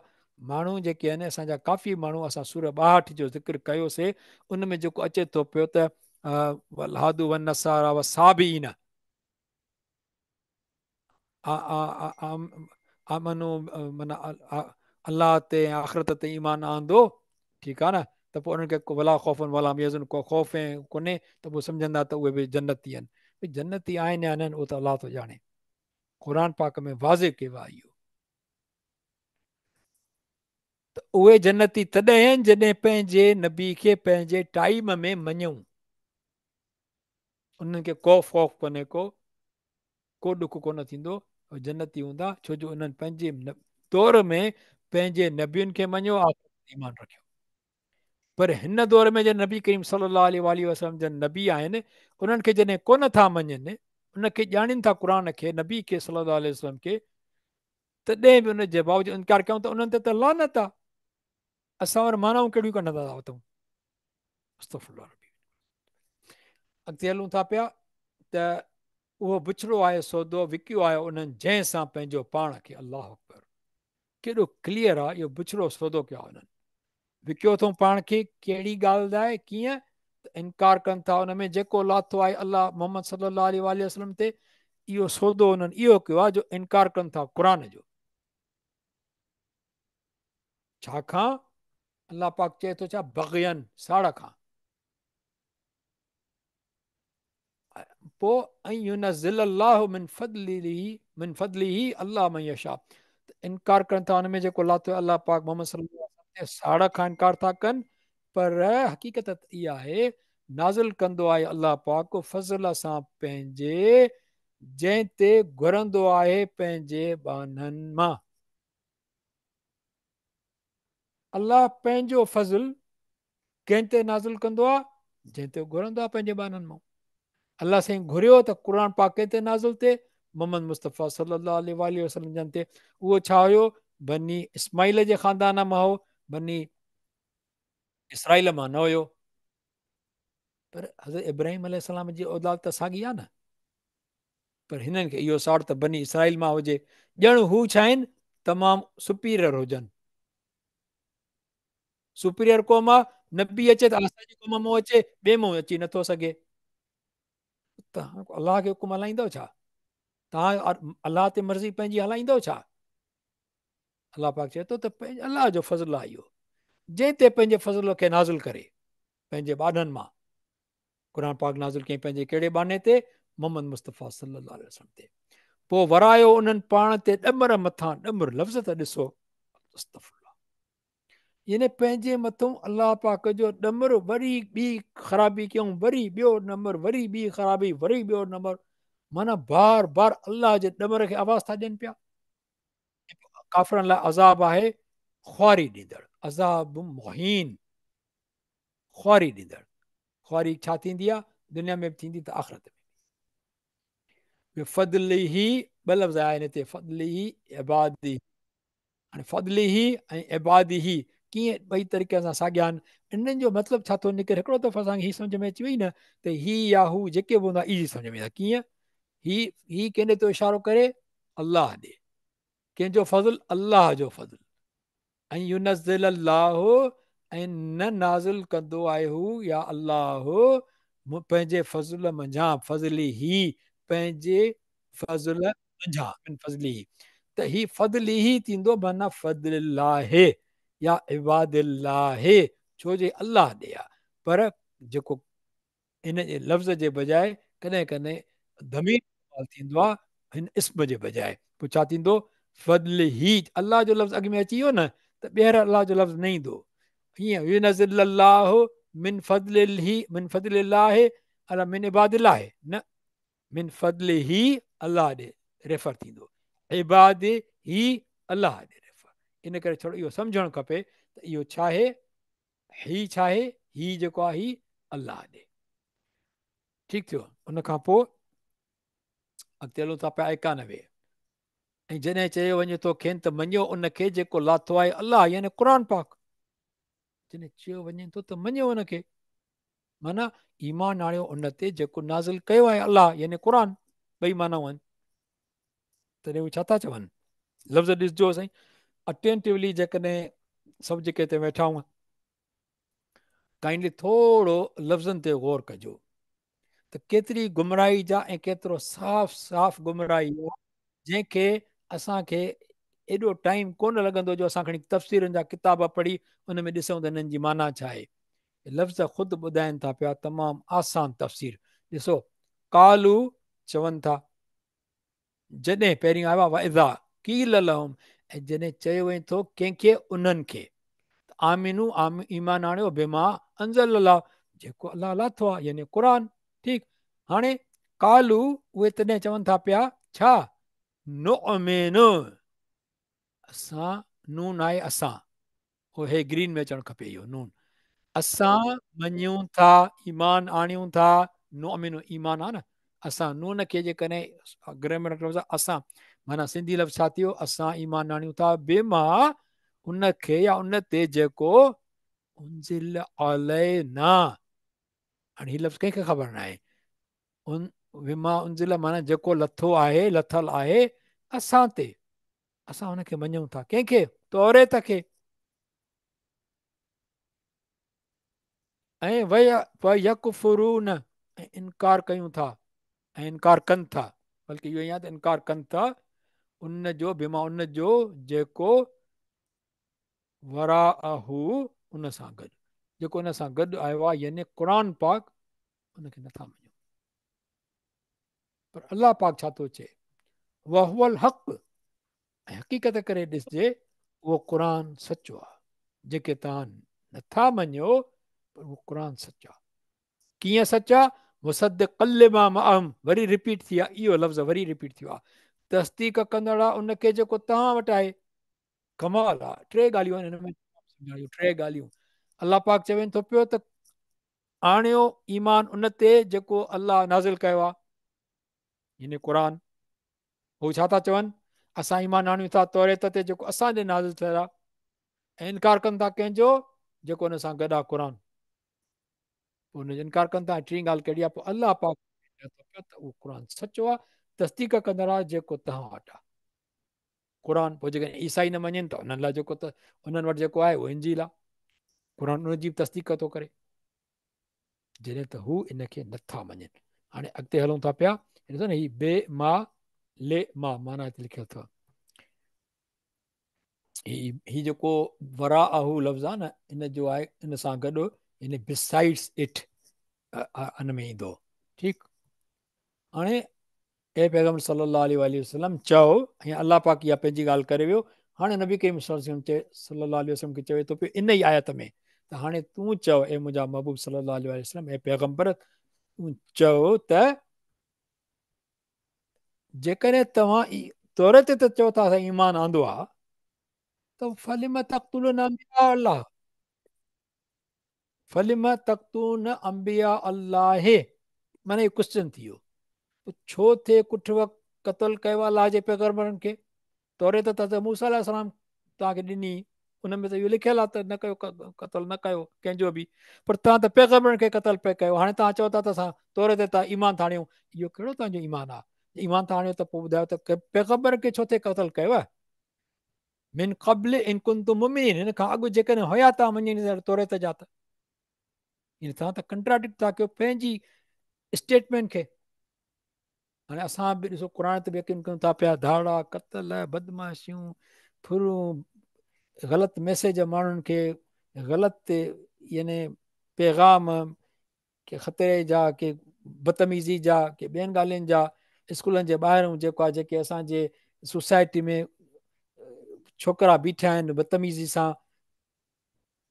माण्हू जेके आहिनि, असांजा काफ़ी माण्हू, असां सूर 62 जो ज़िक्र कयोसीं, उन में जेको अचे थो पियो त हादू वन नसारा व साबीन आमनू, माना अलाह ते आख़िरत ते ईमान आंदो, ठीकु आहे न, त पोइ उन्हनि खे वला ख़ौफ़न वला यज़न को ख़ौफ़ ऐं कोन्हे त पोइ सम्झंदा त उहे बि जन्नती आहिनि। भई जन्नती आहिनि या न आहिनि उहो त अलाह थो ॼाणे। क़ुर पाक में वाज़े कयो आहे इहो। त उहे जन्नती तॾहिं आहिनि जॾहिं पंहिंजे नबी खे पंहिंजे टाइम में मञूं। उन्हनि खे को ख़ौफ़ कोन्हे, को ॾुख कोन थींदो, जन्नती हूंदा, छो जो उन्हनि पंहिंजे दौर में पंहिंजे नबियुनि खे मञियो, आख़िर ईमान रखियो। पर हिन दौर में जॾहिं नबी करीम सल्लल्लाहु अलैहि वसल्लम जन नबी आहिनि, उन्हनि खे जॾहिं कोन था मञनि, उनखे ॼाणनि था क़ुर खे, नबी खे सल्लल्लाहु अलैहि वसल्लम खे, तॾहिं बि उन जे बावजूदि इनकार कयूं त उन्हनि ते त लानत आहे। असां वटि मानाऊं कहिड़ियूं कढंदा था वठूं। अॻिते हलूं था पिया त उहो बुछड़ो आहे सौदो विकियो आहे उन्हनि जंहिं सां पंहिंजो पाण खे, अलाह अकबर, केॾो क्लियर आहे, इहो बुछड़ो सौदो कयो आहे उन्हनि, विकियो अथऊं पाण खे, कहिड़ी ॻाल्हि लाइ, कीअं त इनकार कनि था उन में जेको लाथो आहे अलाह मोहम्मद सल्लल्लाहु अलैहि वसल्लम ते, इहो सौदो उन्हनि इहो कयो आहे जो इनकार कनि था क़ुर जो। छाखां? अलाह पाक चए थो छा, बग़यन, साड़ खां। पोइ अलाह में यशा, इनकार कनि था हुन में जेको लाथो अलाह पाक मोहम्मद सल्लल्लाहु अलैहि वसल्लम ते, साड़ खां इनकार था कनि। पर हक़ीक़त इहा आहे, नाज़िल कंदो आहे अलाह पाक फज़ल सां पंहिंजे, जंहिं ते घुरंदो आहे पंहिंजे बाननि मां। अलाह पंहिंजो फज़ल कंहिं ते नाज़िल कंदो आहे? जंहिं ते घुरंदो आहे पंहिंजे बाननि मां। अलाह साईं घुरियो त क़ुर पाक कंहिं ते नाज़िल थिए? मोहम्मद मुस्तफ़ा सल्लल्लाहु अलैहि वसल्लम जन ते। उहो छा हुयो? बनी इस्माइल जे ख़ानदान मां हो, बनी इसराइल मां न हुयो। पर हज़रत इब्राहिम अलैहिस्सलाम जी औलाद त साॻी आहे न। पर हिननि खे इहो साड़ त बनी इसराइल मां हुजे, ॼण हू छा आहिनि? तमामु सुपीरियर हुजनि। सुपीरियर क़ौम आहे, नबी अचे त असांजी क़ौम मां अचे, ॿिए मां अची नथो सघे। त अलाह खे हुकुम हलाईंदव छा? तव्हां अलाह ते मर्ज़ी पंहिंजी हलाईंदव छा? अलाह पाक चए थो त पंहिंजे अलाह जो फज़ल आहे इहो, जंहिं ते पंहिंजे फज़ल खे नाज़िल करे पंहिंजे बाननि मां। क़ुर पाक नाज़िल कयईं पंहिंजे कहिड़े बाने ते? मोहम्मद मुस्तफ़ा सल्लल्लाहु अलैहि वसल्लम ते। पोइ वरायो उन्हनि पाण ते ॾमर मथां, ॾमर लफ़्ज़ त ॾिसो, यानी पंहिंजे मथां अलाह पाक जो ॾमर, वरी ॿी ख़राबी कयूं, वरी ॿियो नंबर, वरी ॿी ख़राबी, वरी ॿियो नंबर, माना बार बार अलाह जे ॾमर खे आवाज़ था ॾियनि पिया। काफ़िरनि लाइ अज़ाब आहे ख़्वारी ॾींदड़, अज़ाब मुहीन, ख़्वारी ॾींदड़। ख़्वारी छा थींदी आहे? दुनिया में बि थींदी त आख़िरत में। फदली ही ॿ लफ़्ज़ आहिनि हिते, फदली ही, इबादी। हाणे फदली ही ऐं इबादी ही कीअं ॿई तरीक़े सां साॻिया आहिनि। इन्हनि जो मतिलबु छा थो निकिरे? हिकिड़ो दफ़ो असांखे हीअ सम्झ में अची वई न त ही या हू जेके बि हूंदा ईज़ी सम्झ में ईंदा। कीअं? ही कंहिंजे तो इशारो करे? अलाह ॾे। कंहिंजो फज़ल? अलाह जो फज़ल। ऐं युनज़िल अल्लाहु, ऐं न नाज़िल कंदो आहे हू या अलाह पंहिंजे फज़ल मंझां, फज़ली ही, पंहिंजे फज़ल मंझां, फज़ली ही। त ही फज़ली ही थींदो, माना फज़लाहे या इबादिल्लाहे, छो जे अलाह ॾे आहे। पर जेको इन जे लफ़्ज़ जे बजाए कॾहिं कॾहिं ज़मीर थींदो आहे हिन इस्म जे बजाए, पोइ छा थींदो? फज़ल ही, अलाह जो लफ़्ज़ अॻ में अची वियो न, त ॿीहर अलाह जो लफ़्ज़ न ईंदो। हीअं युनज़िल अल्लाहु मिन फज़लिही, मिन फज़लिल्लाहि अला मिन इबादिल्लाहि, न, मिन फज़लिही अलाह ॾे रेफर थींदो, इबाद ही अलाह ॾे रेफर। इन करे थोरो इहो सम्झणु खपे त इहो छा आहे, ही छा आहे, ही जेको आहे ही अलाह ॾे। ठीकु थियो। उन खां पोइ अॻिते हलूं था पिया 91। ऐं जॾहिं चयो वञे थो खेनि त मञियो उनखे जेको लाथो आहे अलाह, यानी क़ुर पाक। जॾहिं चयो वञे थो त मञियो उनखे, माना ईमान आणियो उन ते जेको नाज़िल कयो आहे अलाह, यानी क़ुर। ॿई मानाऊं आहिनि। तॾहिं उहे छा था चवनि? लफ़्ज़ ॾिसजो साईं, अटेंटिवली जेकॾहिं सभु जेके हिते वेठा हूं, काइंडली थोरो लफ़्ज़नि ते गौर कजो त केतिरी गुमराही जा ऐं केतिरो साफ़ साफ़ गुमराही आहे, जंहिंखे असांखे एॾो टाइम कोन लॻंदो जो असां खणी तफ़सीरनि जा किताब पढ़ी उन में ॾिसूं त हिननि जी माना छा आहे। लफ़्ज़ ख़ुदि ॿुधाइनि था पिया तमामु आसान तफ़सीर। ॾिसो, कालू चवनि था, जॾहिं पहिरीं आयो आहे वाइदा कील लहम, ऐं जॾहिं चयो वञे थो कंहिंखे उन्हनि खे आमिनू ईमान आणियो बेमा अंज़ल अलाह, जेको अलाह लाथो आहे यानी क़ुर। ठीकु, हाणे कालू उहे तॾहिं चवनि था पिया छा, नुअमिन, असां, नून आहे असां, उहो हे ग्रीन में अचणु खपे इहो नून, असां मञूं था, ईमान आणियूं था, नुअमिन ईमान आहे न, असां नून खे जेकॾहिं ग्रामर लफ़्ज़ असां, माना सिंधी लफ़्ज़ छा थियो, असां ईमान आणियूं था बेमा उन खे या उन ते जेको उनज़िल अलैना, हाणे हीउ लफ़्ज़ कंहिंखे ख़बर न आहे, उन विमा उनज़िल माना जेको लथो आहे, लथल आहे असां ते, असां हुनखे मञूं था, कंहिंखे, तौरेत खे, ऐं यकफुरून, ऐं इनकार कयूं था, ऐं इनकार कनि था, बल्कि इहो ई आहे त इनकार कनि था उन जो बिमा उन जो जेको वराअहू, उन सां गॾु, जेको उन सां गॾु आयो आहे यानी क़ुर पाक, उनखे नथा मञूं। पर अलाह पाक छा थो चए, वहुअल हक़, ऐं हक़ीक़त करे ॾिसजे उहो क़ुर सचो आहे, जेके तव्हां नथा मञो पर उहो क़ुर सचो आहे। कीअं सच आहे, मुसद्दिक़ लिमा मअहम, वरी रिपीट थी आहे इहो लफ़्ज़, वरी रिपीट थियो आहे, तस्दीक कंदड़ आहे उनखे जेको तव्हां वटि आहे। कमाल आहे, टे ॻाल्हियूं आहिनि हिन में, टे ॻाल्हियूं। अलाह पाक चवनि थो पियो त आणियो ईमान उन ते जेको अलाह नाज़िल कयो आहे, यानी क़ुर। हू छा था चवनि, असां ईमान आणियूं था तौरेत ते जेको असां ॾे नाज़िल थियल आहे, ऐं इनकार कनि था कंहिंजो, जेको हुन सां गॾु आहे क़ुर, पोइ हुनजो इनकार कनि था। टीं ॻाल्हि कहिड़ी आहे, पोइ अलाह पाक त उहो क़ुर सचो आहे, तस्दीक कंदड़ आहे जेको तव्हां वटि आहे क़ुर। पोइ जेकॾहिं ईसाई न मञनि त उन्हनि लाइ जेको त उन्हनि वटि जेको आहे उहो इंजील आहे, क़ुर उनजी बि तस्दीक थो करे, जॾहिं त हू इनखे नथा मञनि। हाणे अॻिते हलूं था पिया, ॾिसो न, हीउ बे मा ले मा माना हिते लिखियल अथव, ही जेको वरा आहू लफ़्ज़ आहे न, इन जो आहे इन सां गॾु, इन बिसाइड्स इट इन में ईंदो। ठीकु, हाणे ए पैगम्बर सल्लल्लाहु अलैहि वसल्लम चओ, ऐं अलाह पाक इहा पंहिंजी ॻाल्हि करे वियो। हाणे नबी करीम सल्लल्लाहु अलैहि वसल्लम खे चवे थो पियो इन ई आयत में त हाणे तूं चओ, ए मुंहिंजा महबूब सल्लल्लाहु अलैहि वसल्लम, ए पैगम्बर, तूं चओ त जेकॾहिं तव्हां तौरत ते चओ था असां ईमान आंदो आहे, त फलिम तक़्तुलून अंबिया अल्लाह, फलिम तक़्तून अंबिया अल्लाह, माना इहो क्वेश्चन थी वियो, छो थिए कुठ क़तल कयो अलाह जे पैगम्बरनि खे, तौरेत त मूसा अलैहिस्सलाम तव्हांखे ॾिनी, उन में त इहो लिखियलु आहे त न कयो, क़तल न कयो कंहिंजो बि, पर तव्हां त पैगम्बरनि खे क़तल पिया कयो। हाणे तव्हां चओ था त असां तौरेत था ईमान था आणियूं, इहो कहिड़ो तव्हांजो ईमान आहे, ईमान था आणियो त पोइ ॿुधायो त पैगम्बर खे छो थिए क़तल कयो आहे, मिन क़ब्ल इन कुंतुम मुमिनीन, हिन खां अॻु जेकॾहिं हुया तव्हां मञींदड़ तौरेत जा, त इन तव्हां त कंट्राडिक्ट था कयो पंहिंजी स्टेटमेंट खे। हाणे असां बि ॾिसो क़ुर ते बि यकीन कयूं था पिया, धाड़ा क़तल बदमाशियूं फुरूं, ग़लति मैसेज माण्हुनि खे, ग़लति यानी पैगाम के ख़तरे जा, के बदतमीज़ी जा, के ॿियनि ॻाल्हियुनि जा, स्कूलनि जे ॿाहिरूं जेको आहे, जेके असांजे सोसाइटी में छोकिरा बीठा आहिनि बदतमीज़ी सां,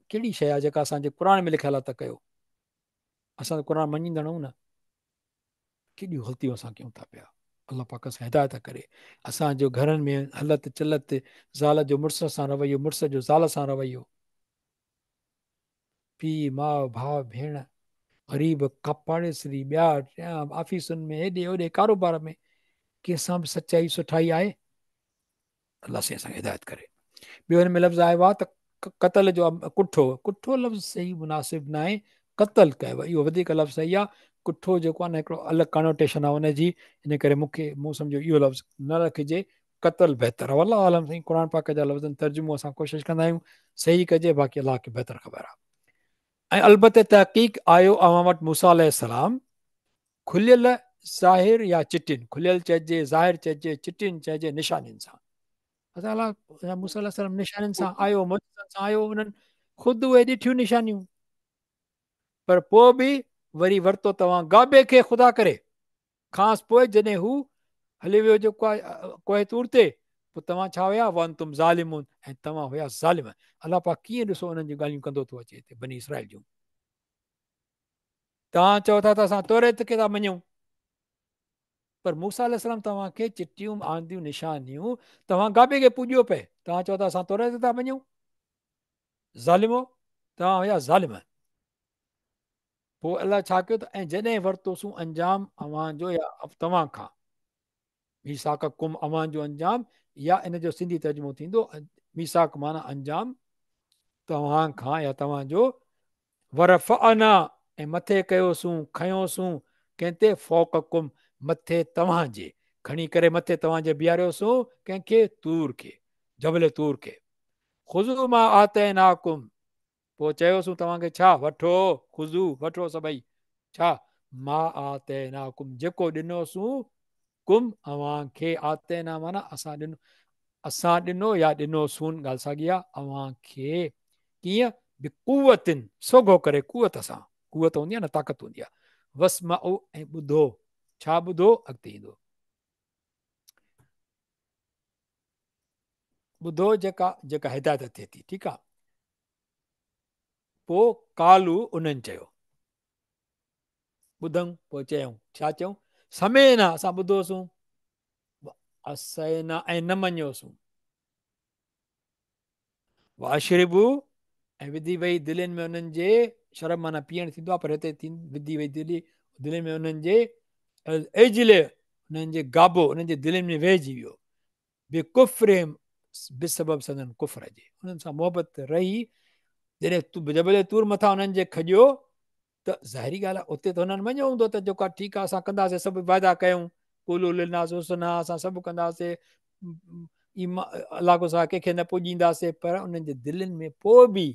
कहिड़ी शइ आहे जेका असांजे क़ुर में लिखियलु आहे त कयो, असां त क़ुर मञींदड़ आहियूं न, केॾियूं ग़लतियूं असां कयूं था पिया। अलाह पाक सां हिदायत करे, असांजो घरनि में हलत चलत, ज़ाल जो मुड़ुस सां रवैयो, मुड़ुस जो ज़ाल सां रवैयो, पीउ माउ भाउ भेण, ग़रीब पाड़ेसरी, ॿिया टिया, ऑफिसुनि में, हेॾे होॾे कारोबार में, कंहिंसां बि सचाई सुठाई आहे, अलाह साईं असांखे हिदायत करे। ॿियो हिन में लफ़्ज़ आयो आहे त क़तल जो कुठो, कुठो लफ़्ज़ सही मुनासिब न आहे, क़तल कयो, इहो वधीक लफ़्ज़ सही आहे। कुठो जेको आहे न हिकिड़ो अलॻि कनोटेशन आहे हुनजी, इन करे मूं सम्झो इहो लफ़्ज़ न रखिजे, क़तल बहितर आहे। अलाह आलम साईं क़ुर पाक जा लफ़्ज़नि तर्जुमो असां कोशिशि कंदा आहियूं सही कजे, बाक़ी अलाह खे बहितर ख़बर आहे। ऐं अलबते तहक़ीक़ आयो अवां वटि मूसा अलैहिस्सलाम खुलियल ज़ाहिर या चिटिन, खुलियल चइजे, ज़ाहिर चइजे, चिटिन चइजे, निशानियुनि सां। असां अलाह मूसा अलैहिस्सलाम निशानियुनि सां आयो, मुअजिज़नि सां आयो, उन्हनि ख़ुदि उहे ॾिठियूं निशानियूं, पर पोइ बि वरी वरितो तव्हां गाबे खे ख़ुदा करे खांसि पोइ जॾहिं हू हली वियो जेको आहे कोहे तूर ते पोइ तव्हां छा हुया वन तुम ज़ालिमुन ऐं तव्हां हुया ज़ालिम अलाह पाक कीअं ॾिसो उन्हनि जूं ॻाल्हियूं कंदो थो अचे हिते बनी इसराइल जूं तव्हां चओ था त असां तौरेत खे था मञूं पर मूसा अलैहिस्सलाम तव्हांखे चिटियूं आंदियूं निशानियूं तव्हां गाबे खे पूॼियो पए तव्हां चओ था असां तौरेत था मञूं ज़ालिमो तव्हां हुया ज़ालिम पोइ अलाह छा कयो त ऐं जॾहिं वरितोसीं अंजाम अवां जो या तव्हां खां मीसाक कुम अवां जो अंजाम या इन जो सिंधी तर्जुमो थींदो मीसाक माना अंजाम तव्हां खां या तव्हांजो वरफ़ अना ऐं मथे कयोसूं खयोसूं कंहिं ते फ़ौक़ कुम मथे तव्हांजे खणी करे मथे तव्हांजे बीहारियोसूं कंहिंखे तूर खे जबल तूर खे ख़ुज़ू मां आतैनाकुम पोइ चयोसूं तव्हांखे छा वठो ख़ुज़ू वठो सभई छा मां आतैनाकुम जेको ॾिनोसूं कुम अव्हांखे आतैना माना असां ॾिनो या ॾिनोसूं ॻाल्हि साॻी आहे अव्हांखे कीअं बि कुवतिन सोघो करे कुवत सां कुवत हूंदी आहे न ताक़त हूंदी आहे वस मां ऐं ॿुधो छा ॿुधो अॻिते ईंदो ॿुधो जेका जेका हिदायत थिए थी ठीकु आहे पोइ कालू उन्हनि चयो ॿुधऊं पोइ चयऊं छा चयूं समय न असां ॿुधोसूं असैना ऐं न मञोसूं वाशरिबू ऐं विधी वई दिलनि में उन्हनि जे शर्म माना पीअण थींदो आहे पर हिते विधी वई दिलि में उन्हनि जे एजिले उन्हनि जे गाबो उन्हनि जे दिलनि में वेहिजी वियो बि कुफ़्र बिसबब सदन कुफ़र जे उन्हनि सां मोहबत रही जॾहिं जबल तूर मथां उन्हनि जे खॼियो त ज़ाहिरी ॻाल्हि आहे उते त हुननि मञियो हूंदो त जेको आहे ठीकु आहे असां कंदासीं सभु वाइदा कयूं कुलू लिनास हुसना असां सभु कंदासीं अलाह सां कंहिंखे न पुॼींदासीं पर उन्हनि जे दिलनि में पोइ बि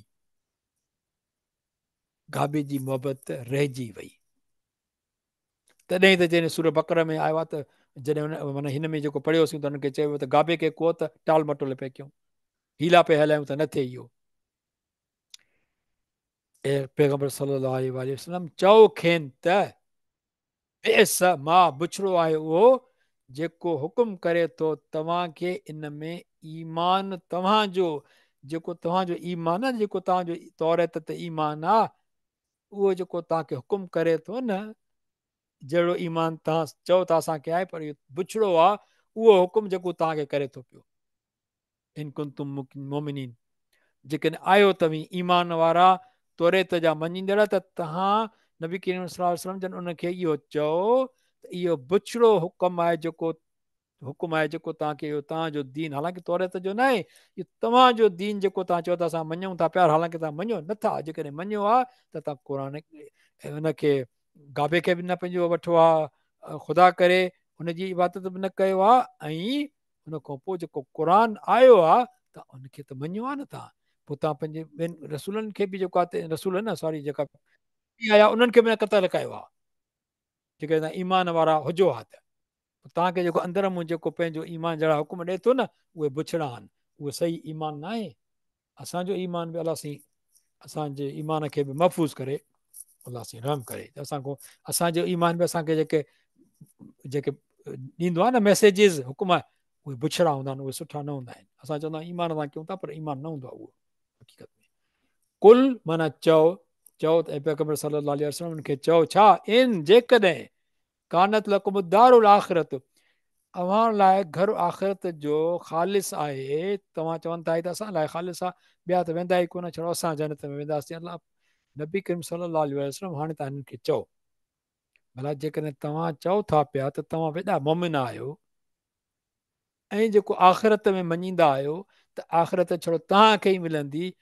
गाबे जी मोहबत रहिजी वई तॾहिं त जॾहिं सूर बकर में आयो आहे त जॾहिं माना हिन में जेको पढ़ियोसीं त हुनखे चयो त गाबे खे को त टाल मटोल पिया कयूं हीला पे हलायूं त न थिए इहो पैगंबर सल्लल्लाहु अलैहि वसल्लम चओ खेनि त बेस मां बुछड़ो आहे उहो जेको हुकुम करे थो तव्हांखे इन में ईमान तव्हांजो जेको तव्हांजो ईमान आहे जेको तव्हांजो तौरत ते ईमान आहे उहो जेको तव्हांखे हुकुम करे थो न जहिड़ो ईमान तव्हां चओ था असांखे आहे पर इहो बुछड़ो आहे उहो हुकुम जेको तव्हांखे करे थो पियो इनकुन तुम मोमिनीन जेकॾहिं आहियो तव्हीं ईमान वारा तौरेत जा मञींदड़ त तव्हां नबी करीम सल्लल्लाहु अलैहि वसल्लम जन उनखे इहो चओ त इहो बुछड़ो हुकुम आहे जेको हुकुम आहे जेको तव्हांखे इहो तव्हांजो दीन हालांकि तौरेत जो न आहे इहो तव्हांजो दीन जेको तव्हां चओ था असां मञूं था पिया हालांकि तव्हां मञो नथा जेकॾहिं मञियो आहे त तव्हां क़ुर हुनखे गाबे खे बि न पंहिंजो वठो आहे ख़ुदा करे हुनजी इबादत बि न कयो आहे ऐं हुन खां पोइ जेको क़ुर आयो आहे त हुनखे त मञियो आहे न तव्हां पोइ तव्हां पंहिंजे ॿियनि रसूलनि खे बि जेको आहे रसूल न सॉरी जेका आया उन्हनि खे बि न क़तल कयो आहे जेके तव्हां ईमान वारा हुजो हा त तव्हांखे जेको अंदर मूं जेको पंहिंजो ईमान जहिड़ा हुकुम ॾिए थो न उहे बुछड़ा आहिनि उहे सही ईमान न आहे असांजो ईमान बि अलाह साईं असांजे ईमान खे बि महफ़ूज़ करे अलाह साईं रहम करे असांखो असांजो ईमान बि असांखे जेके जेके ॾींदो आहे न मैसेजिस हुकुम उहे बुछड़ा हूंदा आहिनि उहे सुठा न हूंदा आहिनि असां चवंदा आहियूं ईमान सां कयूं था पर ईमान न हूंदो आहे उहो हक़ीक़त में कुल माना चओ त पैगंबर सल्लल्लाहु अलैहि वसल्लम खे चओ छा इन जेकॾहिं कानत लकुम दारुल आख़िरत अव्हां लाइ घर आख़िरत जो ख़ालिस आहे तव्हां चवनि था त असां लाइ ख़ालिस आहे ॿिया त वेंदा ई कोन छड़ो असां जन्नत में वेंदासीं अलाह नबी करीम सल्लल्लाहु अलैहि वसल्लम हाणे तव्हां हिननि खे चओ भला जेकॾहिं तव्हां चओ था पिया त तव्हां वॾा मोमिन आहियो ऐं जेको आख़िरत में मञींदा आहियो त आख़िरत छड़ो तव्हांखे ई मिलंदी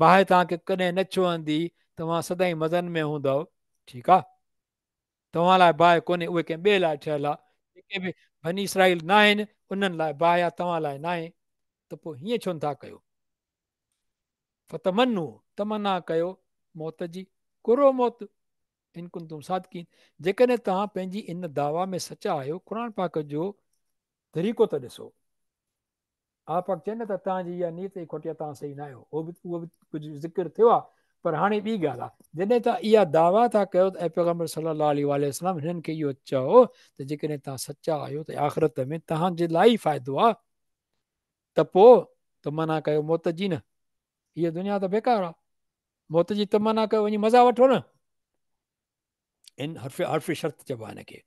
बाहि तव्हांखे कॾहिं न छुहंदी तव्हां सदाईं मज़नि में हूंदव ठीकु आहे तव्हां लाइ बाहि कोन्हे उहे कंहिं ॿिए लाइ ठहियलु आहे जेके बि बनी इसराईल न आहिनि उन्हनि लाइ बाहि आहे तव्हां लाइ न आहे त पोइ हीअं छो नथा कयो फतमन्नू तमना कयो मौत जी कुरो मौत इनकुन तुम सादकीन जेकॾहिं तव्हां पंहिंजी इन दावा में सचा आहियो क़ुर पाक जो तरीक़ो त ॾिसो आप पाक चवनि त तव्हांजी इहा नीत ई खोटी आहे तव्हां सही न आहियो उहो बि कुझु ज़िक्र थियो आहे पर हाणे ॿी ॻाल्हि आहे, जॾहिं तव्हां इहा दावा था कयो त ऐं पैगम्बर सल्लल्लाहु अलैहि वसल्लम हिननि खे इहो चओ त जेकॾहिं तव्हां सचा आहियो त आख़िरत में तव्हांजे लाइ ई फ़ाइदो आहे, त पोइ तमना कयो मौत जी न, हीअ दुनिया त बेकार आहे, मौत जी तमना कयो, वञी मज़ा वठो न। इन हर्फ़ शर्त चइबो आहे हिनखे।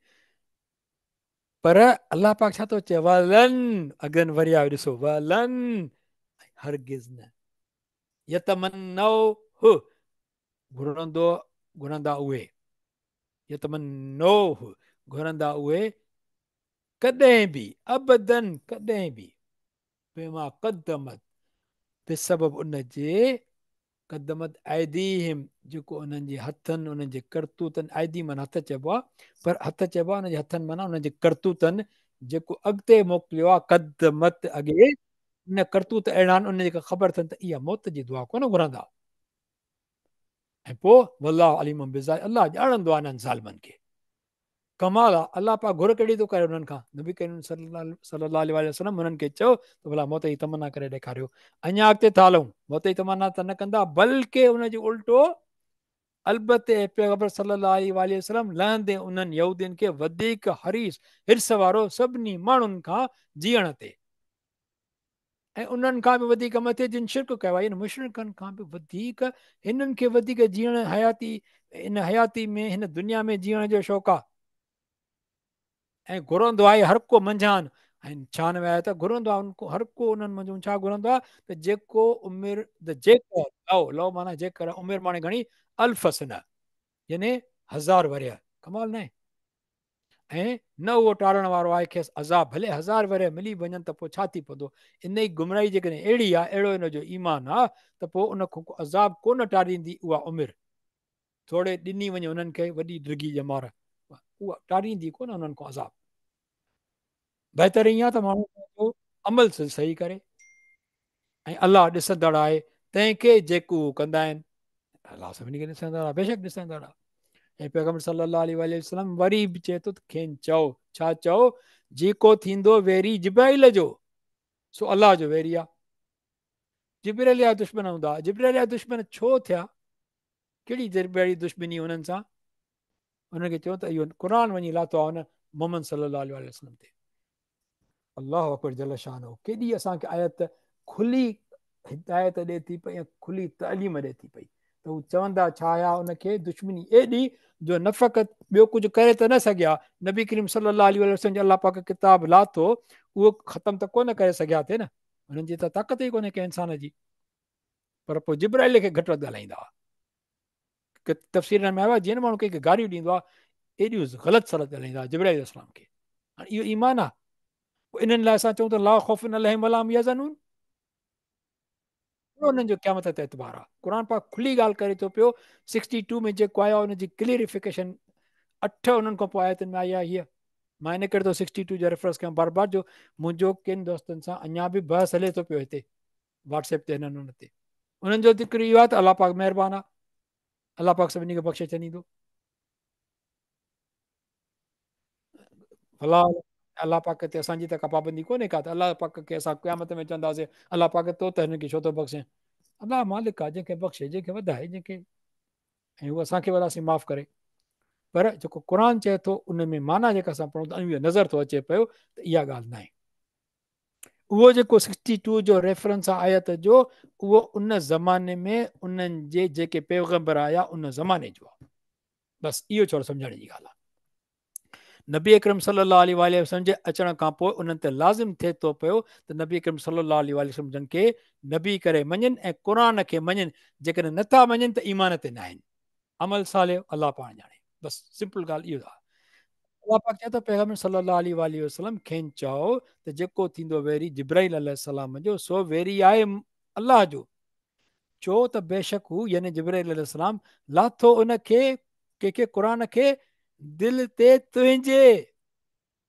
पर अलाह पाक छा थो चए, वलन, अगनि वरी आयो ॾिसो, वलन हरगिज़ न, यतमन्नौ हु, घुरंदो घुरंदा उहे, यतमन्नो हु, घुरंदा उहे, कॾहिं बि, अबदन कॾहिं बि, बेमा क़दमत, बेसबब उनजे, क़दमत ऐदीहिम, जेको उन्हनि जे हथनि, उन्हनि जे करतूतनि, ऐदी माना हथ चइबो आहे, पर हथ चइबो आहे उनजे हथनि माना उन्हनि जे करतूतनि, जेको अॻिते मोकिलियो आहे, क़दमत अॻे, उन करतूत अहिड़ा आहिनि उन जेका ख़बर अथनि त इहा मौत जी दुआ कोन घुरंदा। ऐं पोइ वल्लाहु अलीमुम बिज़ालिम, अलाह ॼाणंदो आहे इन्हनि ज़ालिमनि खे। कमाल आहे, अलाह पाक घुर कहिड़ी थो करे उन्हनि खां, नबी करीम सल्लल्लाहु अलैहि वसल्लम उन्हनि खे चओ त भला मौत जी तमना करे ॾेखारियो। अञा अॻिते था हलूं, मौत जी तमना त न कंदा, बल्कि उनजो उल्टो, अलबते पैगंबर सल्लल्लाहु अलैहि वसल्लम लहंदे उन्हनि यहूदियुनि खे वधीक हरीस, हिर्स वारो सभिनी माण्हुनि खां जीअण ते, ऐं उन्हनि खां बि वधीक मथे जिन शिरक कयो आहे, इन मुशरिकनि खां बि वधीक हिननि खे वधीक जीअण, हयाती, इन हयाती में, हिन दुनिया में जीअण जो शौक़ु आहे। ऐं घुरंदो आहे हर को मंझान, ऐं 96 आहे त घुरंदो आहे हर को उन्हनि मंझूं, छा घुरंदो आहे त जेको उमिरि, त जेको लव, लव माना जेकर उमिरि माने घणी, अल्फसन, यानी 1000 वरिया, कमाल न आहे। ऐं न उहो टालण वारो आहे खेसि अज़ाब, भले 1000 वरिया मिली वञनि त पोइ छा थी पवंदो, इन ई गुमराही जेकॾहिं अहिड़ी आहे, अहिड़ो इन जो ईमान आहे, त पोइ उन खां अज़ाब कोन टारींदी उहा उमिरि, थोरे ॾिनी वञे उन्हनि खे वॾी डिघी ॼमार, उहा टारींदी कोन उन्हनि खां अज़ाब। बहितर ईअं आहे त माण्हू पंहिंजो अमल सही करे, ऐं अलाह ॾिसंदड़ आहे, तंहिंखे जेको कंदा आहिनि, अलाह सभिनी खे ॾिसंदड़ आहे, बेशक ॾिसंदड़ आहे। ऐं पैगम्बर सल्लल्लाहु अलैहि वसल्लम वरी बि चए थो त खेनि चओ, छा चओ, जेको थींदो वेरी जिब्राइल जो, सो अलाह जो वेरी आहे। जिब्राइल जा दुश्मन हूंदा, जिब्राइल जा दुश्मन छो थिया, कहिड़ी जिब्राइली दुश्मनी हुननि सां, हुनखे चयो त इहो क़ुर वञी लाथो आहे हुन मोहम्मद सल्लल्लाहु अलैहि वसल्लम ते। अलाह अकबर जल शानो, केॾी असांखे आयत खुली हिदायत ॾिए थी पई, ऐं खुली तालीम ॾिए थी पई, त हू चवंदा छा आया, हुनखे दुश्मनी एॾी जो न फ़क़ति ॿियो कुझु करे त न सघिया, नबी करीम सल्लल्लाहु अलैहि वसल्लम जो अलाह पाक किताब लाथो, उहो ख़तमु त कोन करे सघिया थे न, हुननि जी त ताक़त ई कोन्हे कंहिं इंसान जी, पर पोइ जिब्राइल खे घटि वधि ॻाल्हाईंदा हुआ। तफ़सीर में आयो आहे, जीअं न माण्हू कंहिंखे गारियूं ॾींदो आहे, एॾियूं ग़लति सलत ॻाल्हाईंदा जिब्राइल इस्लाम खे। हाणे इहो ईमान आहे, इन्हनि लाइ असां चऊं त ला ख़ौफ़ुन अलैहिम वला हुम यहज़नून, उन्हनि जो क़यामत ते एतबार आहे। क़ुर पाक खुली ॻाल्हि करे थो पियो, 62 में जेको आयो हुनजी क्लियरिफिकेशन 8 उन्हनि खां पोइ आयतुनि में आई आहे हीअ। मां इन करे थो 62 जो रेफरेंस कयां बार बार, जो मुंहिंजो किन दोस्तनि सां अञा बि बहस हले थो पियो हिते व्हाट्सएप ते, हिननि हुन ते, उन्हनि जो ज़िक्र इहो आहे त अलाह पाक महिरबानी आहे, अलाह पाक सभिनी खे बख़्शे छॾींदो। भला अलाह पाक ते असांजी त का पाबंदी कोन्हे का, त अलाह पाक खे असां क़यामत में चवंदासीं अलाह पाक तो त हिनखे छो थो बख़्शे, अलाह मालिक आहे, जंहिंखे बख़्शे, जंहिंखे वधाए, जंहिंखे, ऐं उहो असांखे वॾासीं माफ़ु करे। पर जेको क़ुर चए थो उन में माना जेका असां पढ़ूं था, इहो नज़र थो अचे पियो त इहा ॻाल्हि न आहे। उहो जेको 62 जो रेफरेंस आहे आयत जो, उहो उन ज़माने में उन्हनि जे जेके पैगंबर आया उन ज़माने जो आहे, बसि इहो थोरो सम्झण जी ॻाल्हि आहे। नबी अकरम सल्लल्लाहु अलैहि वसल्लम जे अचण खां पोइ उन्हनि ते लाज़िम थिए थो पियो त नबी अकरम सल्लल्लाहु अलैहि वसल्लम जन खे नबी करे मञनि ऐं क़ुर खे मञनि, जेकॾहिं नथा मञनि त ईमान ते न आहिनि, अमल सालिह अलाह पाण ॼाणे, बसि सिंपल ॻाल्हि इहो आहे। अलाह पाक चए थो पैगंबर सल्लल्लाहु अलैहि वसल्लम खेनि चओ त जेको थींदो वेरी जिब्राइल अलैहिस्सलाम जो, सो वेरी आहे अलाह जो, चओ त बेशक हू यानी जिब्राइल अलैहिस्सलाम लाथो उनखे, कंहिंखे क़ुर खे दिलि ते तुंहिंजे,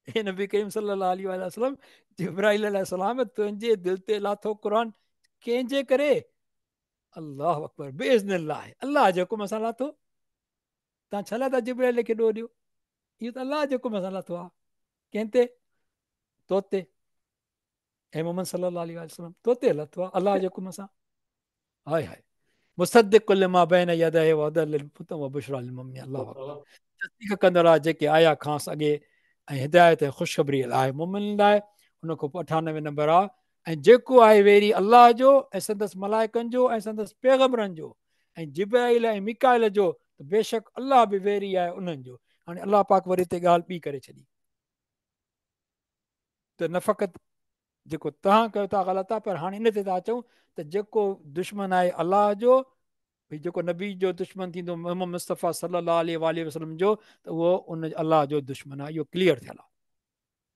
हे नबी करीम सल्लल्लाहु अलैहि वसल्लम, जिब्राइल अलैहिस्सलाम तुंहिंजे दिलि ते लाथो क़ुर, कंहिंजे करे, अलाह अकबर, बेइज़्निल्लाह, अलाह जे हुकुम सां लाथो। तव्हां छा था जिब्राइल खे ॾोह ॾियो, इहो त अलाह जे हुकुम सां लाथो आहे, कंहिं ते, तो ते, ऐं मोहम्मद सल्लल्लाहु अलैहि वसल्लम तो ते लाथो आहे अलाह जे हुकुम सां, हाय हाय। मुसद्दिक़ लिमा बैन यदैहि व हुदल व बुशरा लिल मुमिनीन। अल्लाहु अकबर। तस्दीक़ कंदड़ आहे जेके आया खांसि अॻे ऐं हिदायत ऐं ख़ुशख़बरी आहे मुमिन लाइ। उन खां पोइ 98 नंबर आहे ऐं जेको आहे वेरी अलाह जो ऐं संदसि मलाइकनि जो ऐं संदसि पैगम्बरनि जो ऐं जिब्राईल ऐं मिकाइल जो, त बेशक अलाह बि वेरी आहे उन्हनि जो। हाणे अलाह पाक वरी हिते ॻाल्हि ॿी करे छॾी त न फ़क़ति जेको तव्हां कयो था ग़लति आहे, पर हाणे इन ते था अचूं त जेको दुश्मन आहे अलाह जो, भई जेको नबी जो दुश्मन थींदो मोहम्मद मुस्तफ़ा सल्लल्लाहु अलैहि वसल्लम जो, त उहो उन अलाह जो दुश्मन आहे। इहो क्लियर थियल आहे।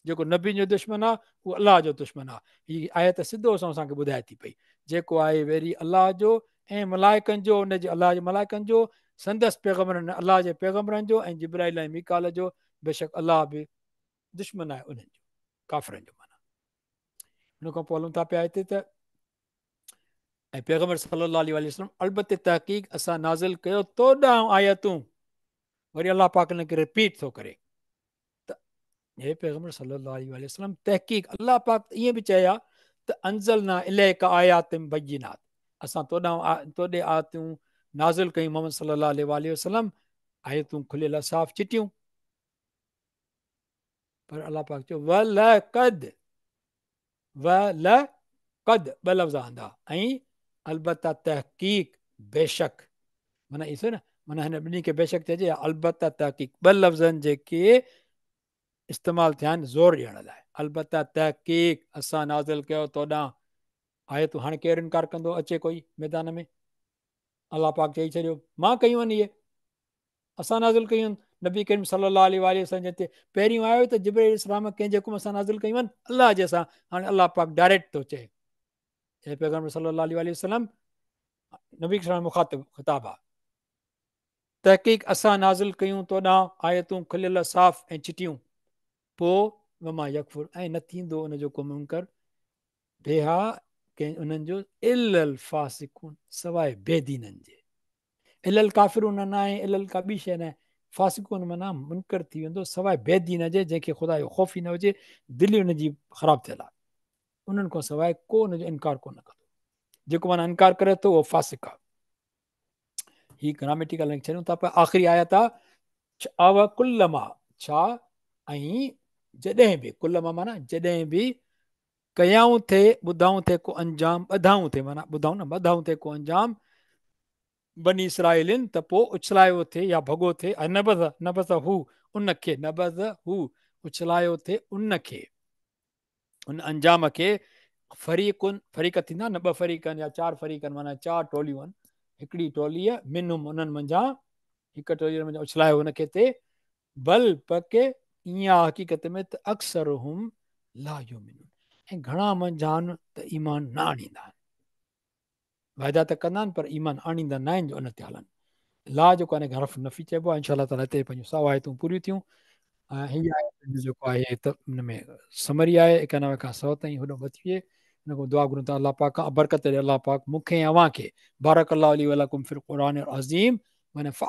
जेको नबी जो दुश्मन आहे उहो अलाह जो दुश्मन आहे। हीअ आयत सिधो असांखे ॿुधाए थी पई जेको आहे वेरी अलाह जो ऐं मलाइकनि जो, उनजे अलाह जे मलाइकनि जो, संदसि पैगम्बरनि अलाह जे पैगम्बरनि जो ऐं जिब्राईल ऐं मिकाल जो, बेशक अलाह बि दुश्मन आहे उन्हनि जो, काफ़िरनि जो। माना हुन खां पोइ हलूं था पिया हिते त ऐं पैगम्बर सल्लल्लाहु अलैहि वसल्लम अलबते तहक़ीक़ असां नाज़िल कयो 14 आयतूं। वरी अलाह पाक हिन खे रिपीट थो करे त हे पैगम्बर सल्लल्लाहु अलैहि वसल्लम तहक़ीक़ अलाह पाक ईअं बि चया त अंज़लना इलैका आयातिम बय्यिनात, असां तोॾे आयतूं नाज़िल कयूं मोहम्मद सल्लल्लाहु अलैहि वसल्लम, आयतूं खुलियल साफ़ चिटियूं। पर अलाह पाक चयो क़द ॿ लफ़्ज़ आंदा ऐं अलबत्ता तहक़ीक़ बेशक, माना ॾिसो न, माना हिन ॿिन्ही खे बेशक चइजे अलबत्ता तहक़ीक़, ॿ लफ़्ज़नि जेके इस्तेमालु थिया आहिनि ज़ोर ॾियण लाइ। अलबत्ता तहक़ीक़ असां नाज़िल कयो तोॾां आयतूं। हाणे केरु इनकार कंदो अचे कोई मैदान में? अलाह पाक चई छॾियो मां कयूं आहिनि इहे, असां नाज़िल कयूं आहिनि। नबी करीम सल्लल्लाहु अलैहि वसल्लम ते पहिरियों आयो त जिब्राईल इस्लाम कंहिंजे हुकुम सां नाज़िल कयूं आहिनि? अलाह जे सां। हाणे अलाह पाक डायरेक्ट थो चए हे पैगम्बर सल्लल्लाहु अलैहि वसल्लम, नबी मुखातिब ख़िताब आहे, तहक़ीक़ असां नाज़िल कयूं तोॾां आयतूं खुलियल साफ़ ऐं चिटियूं। पोइ वमा यकफुर, ऐं न थींदो उनजो को मुनकर बेहा कंहिं उन्हनि जो इलल फासिकून, सवाइ बेदीननि जे। इलल काफ़िरून न आहे, इलल का ॿी शइ न आहे। फासिकून माना मुनकर थी वेंदो सवाइ बेदीन जे, जंहिंखे ख़ुदा जो ख़ौफ़ ई न हुजे, दिलि हुनजी ख़राबु थियल आहे, उन्हनि खां सवाइ को हुनजो इनकार कोन कंदो। जेको माना इनकार करे थो उहो फासिक आहे। ही ग्रामेटिकल छॾियूं था पिया। आख़िरी आयत आहे अव कुल्लमा, छा ऐं जॾहिं बि, कुल्लमा माना जॾहिं बि कयाऊं थे ॿुधाऊं थे को अंजाम, ॿधाऊं थे माना ॿुधाऊं न ॿधाऊं थे को अंजाम बनी इसराइलिन, त पोइ उछलायो थे या भॻो थे नबज़ हू उनखे, नबज़ हू उछलायो थे उनखे, उन अंजाम खे, फरीक़ुन फरीक़ थींदा न, ॿ फरीक़नि या 4 फरीक़नि माना 4 टोलियूं आहिनि, हिकिड़ी टोलीअ मिनुम उन्हनि मंझां, हिकु टोलीअ मंझां उछलायो हुनखे ते, बल पके ईअं हक़ीक़त में त अक्सर हुम ला युमिनून, ऐं घणा मंझान त ईमान न आणींदा आहिनि। वाइदा त कंदा आहिनि पर ईमान आणींदा न आहिनि, जो उन ते हलनि। ला जेको आहे हरफ नफ़ी चइबो आहे। इंशाअल्लाह ताला हिते पंहिंजूं 100 आयतूं पूरियूं थियूं। हीअ आहे जेको आहे त हुन में समरी आहे 91 खां 100 ताईं, होॾो बची थिए। हिन खां दुआ घुरूं था अलाह पाक खां बरकत ॾे, अलाह पाक मूंखे ऐं अव्हां खे बारक अल्लाहु ली व लकुम फिल क़ुरानिल अज़ीम।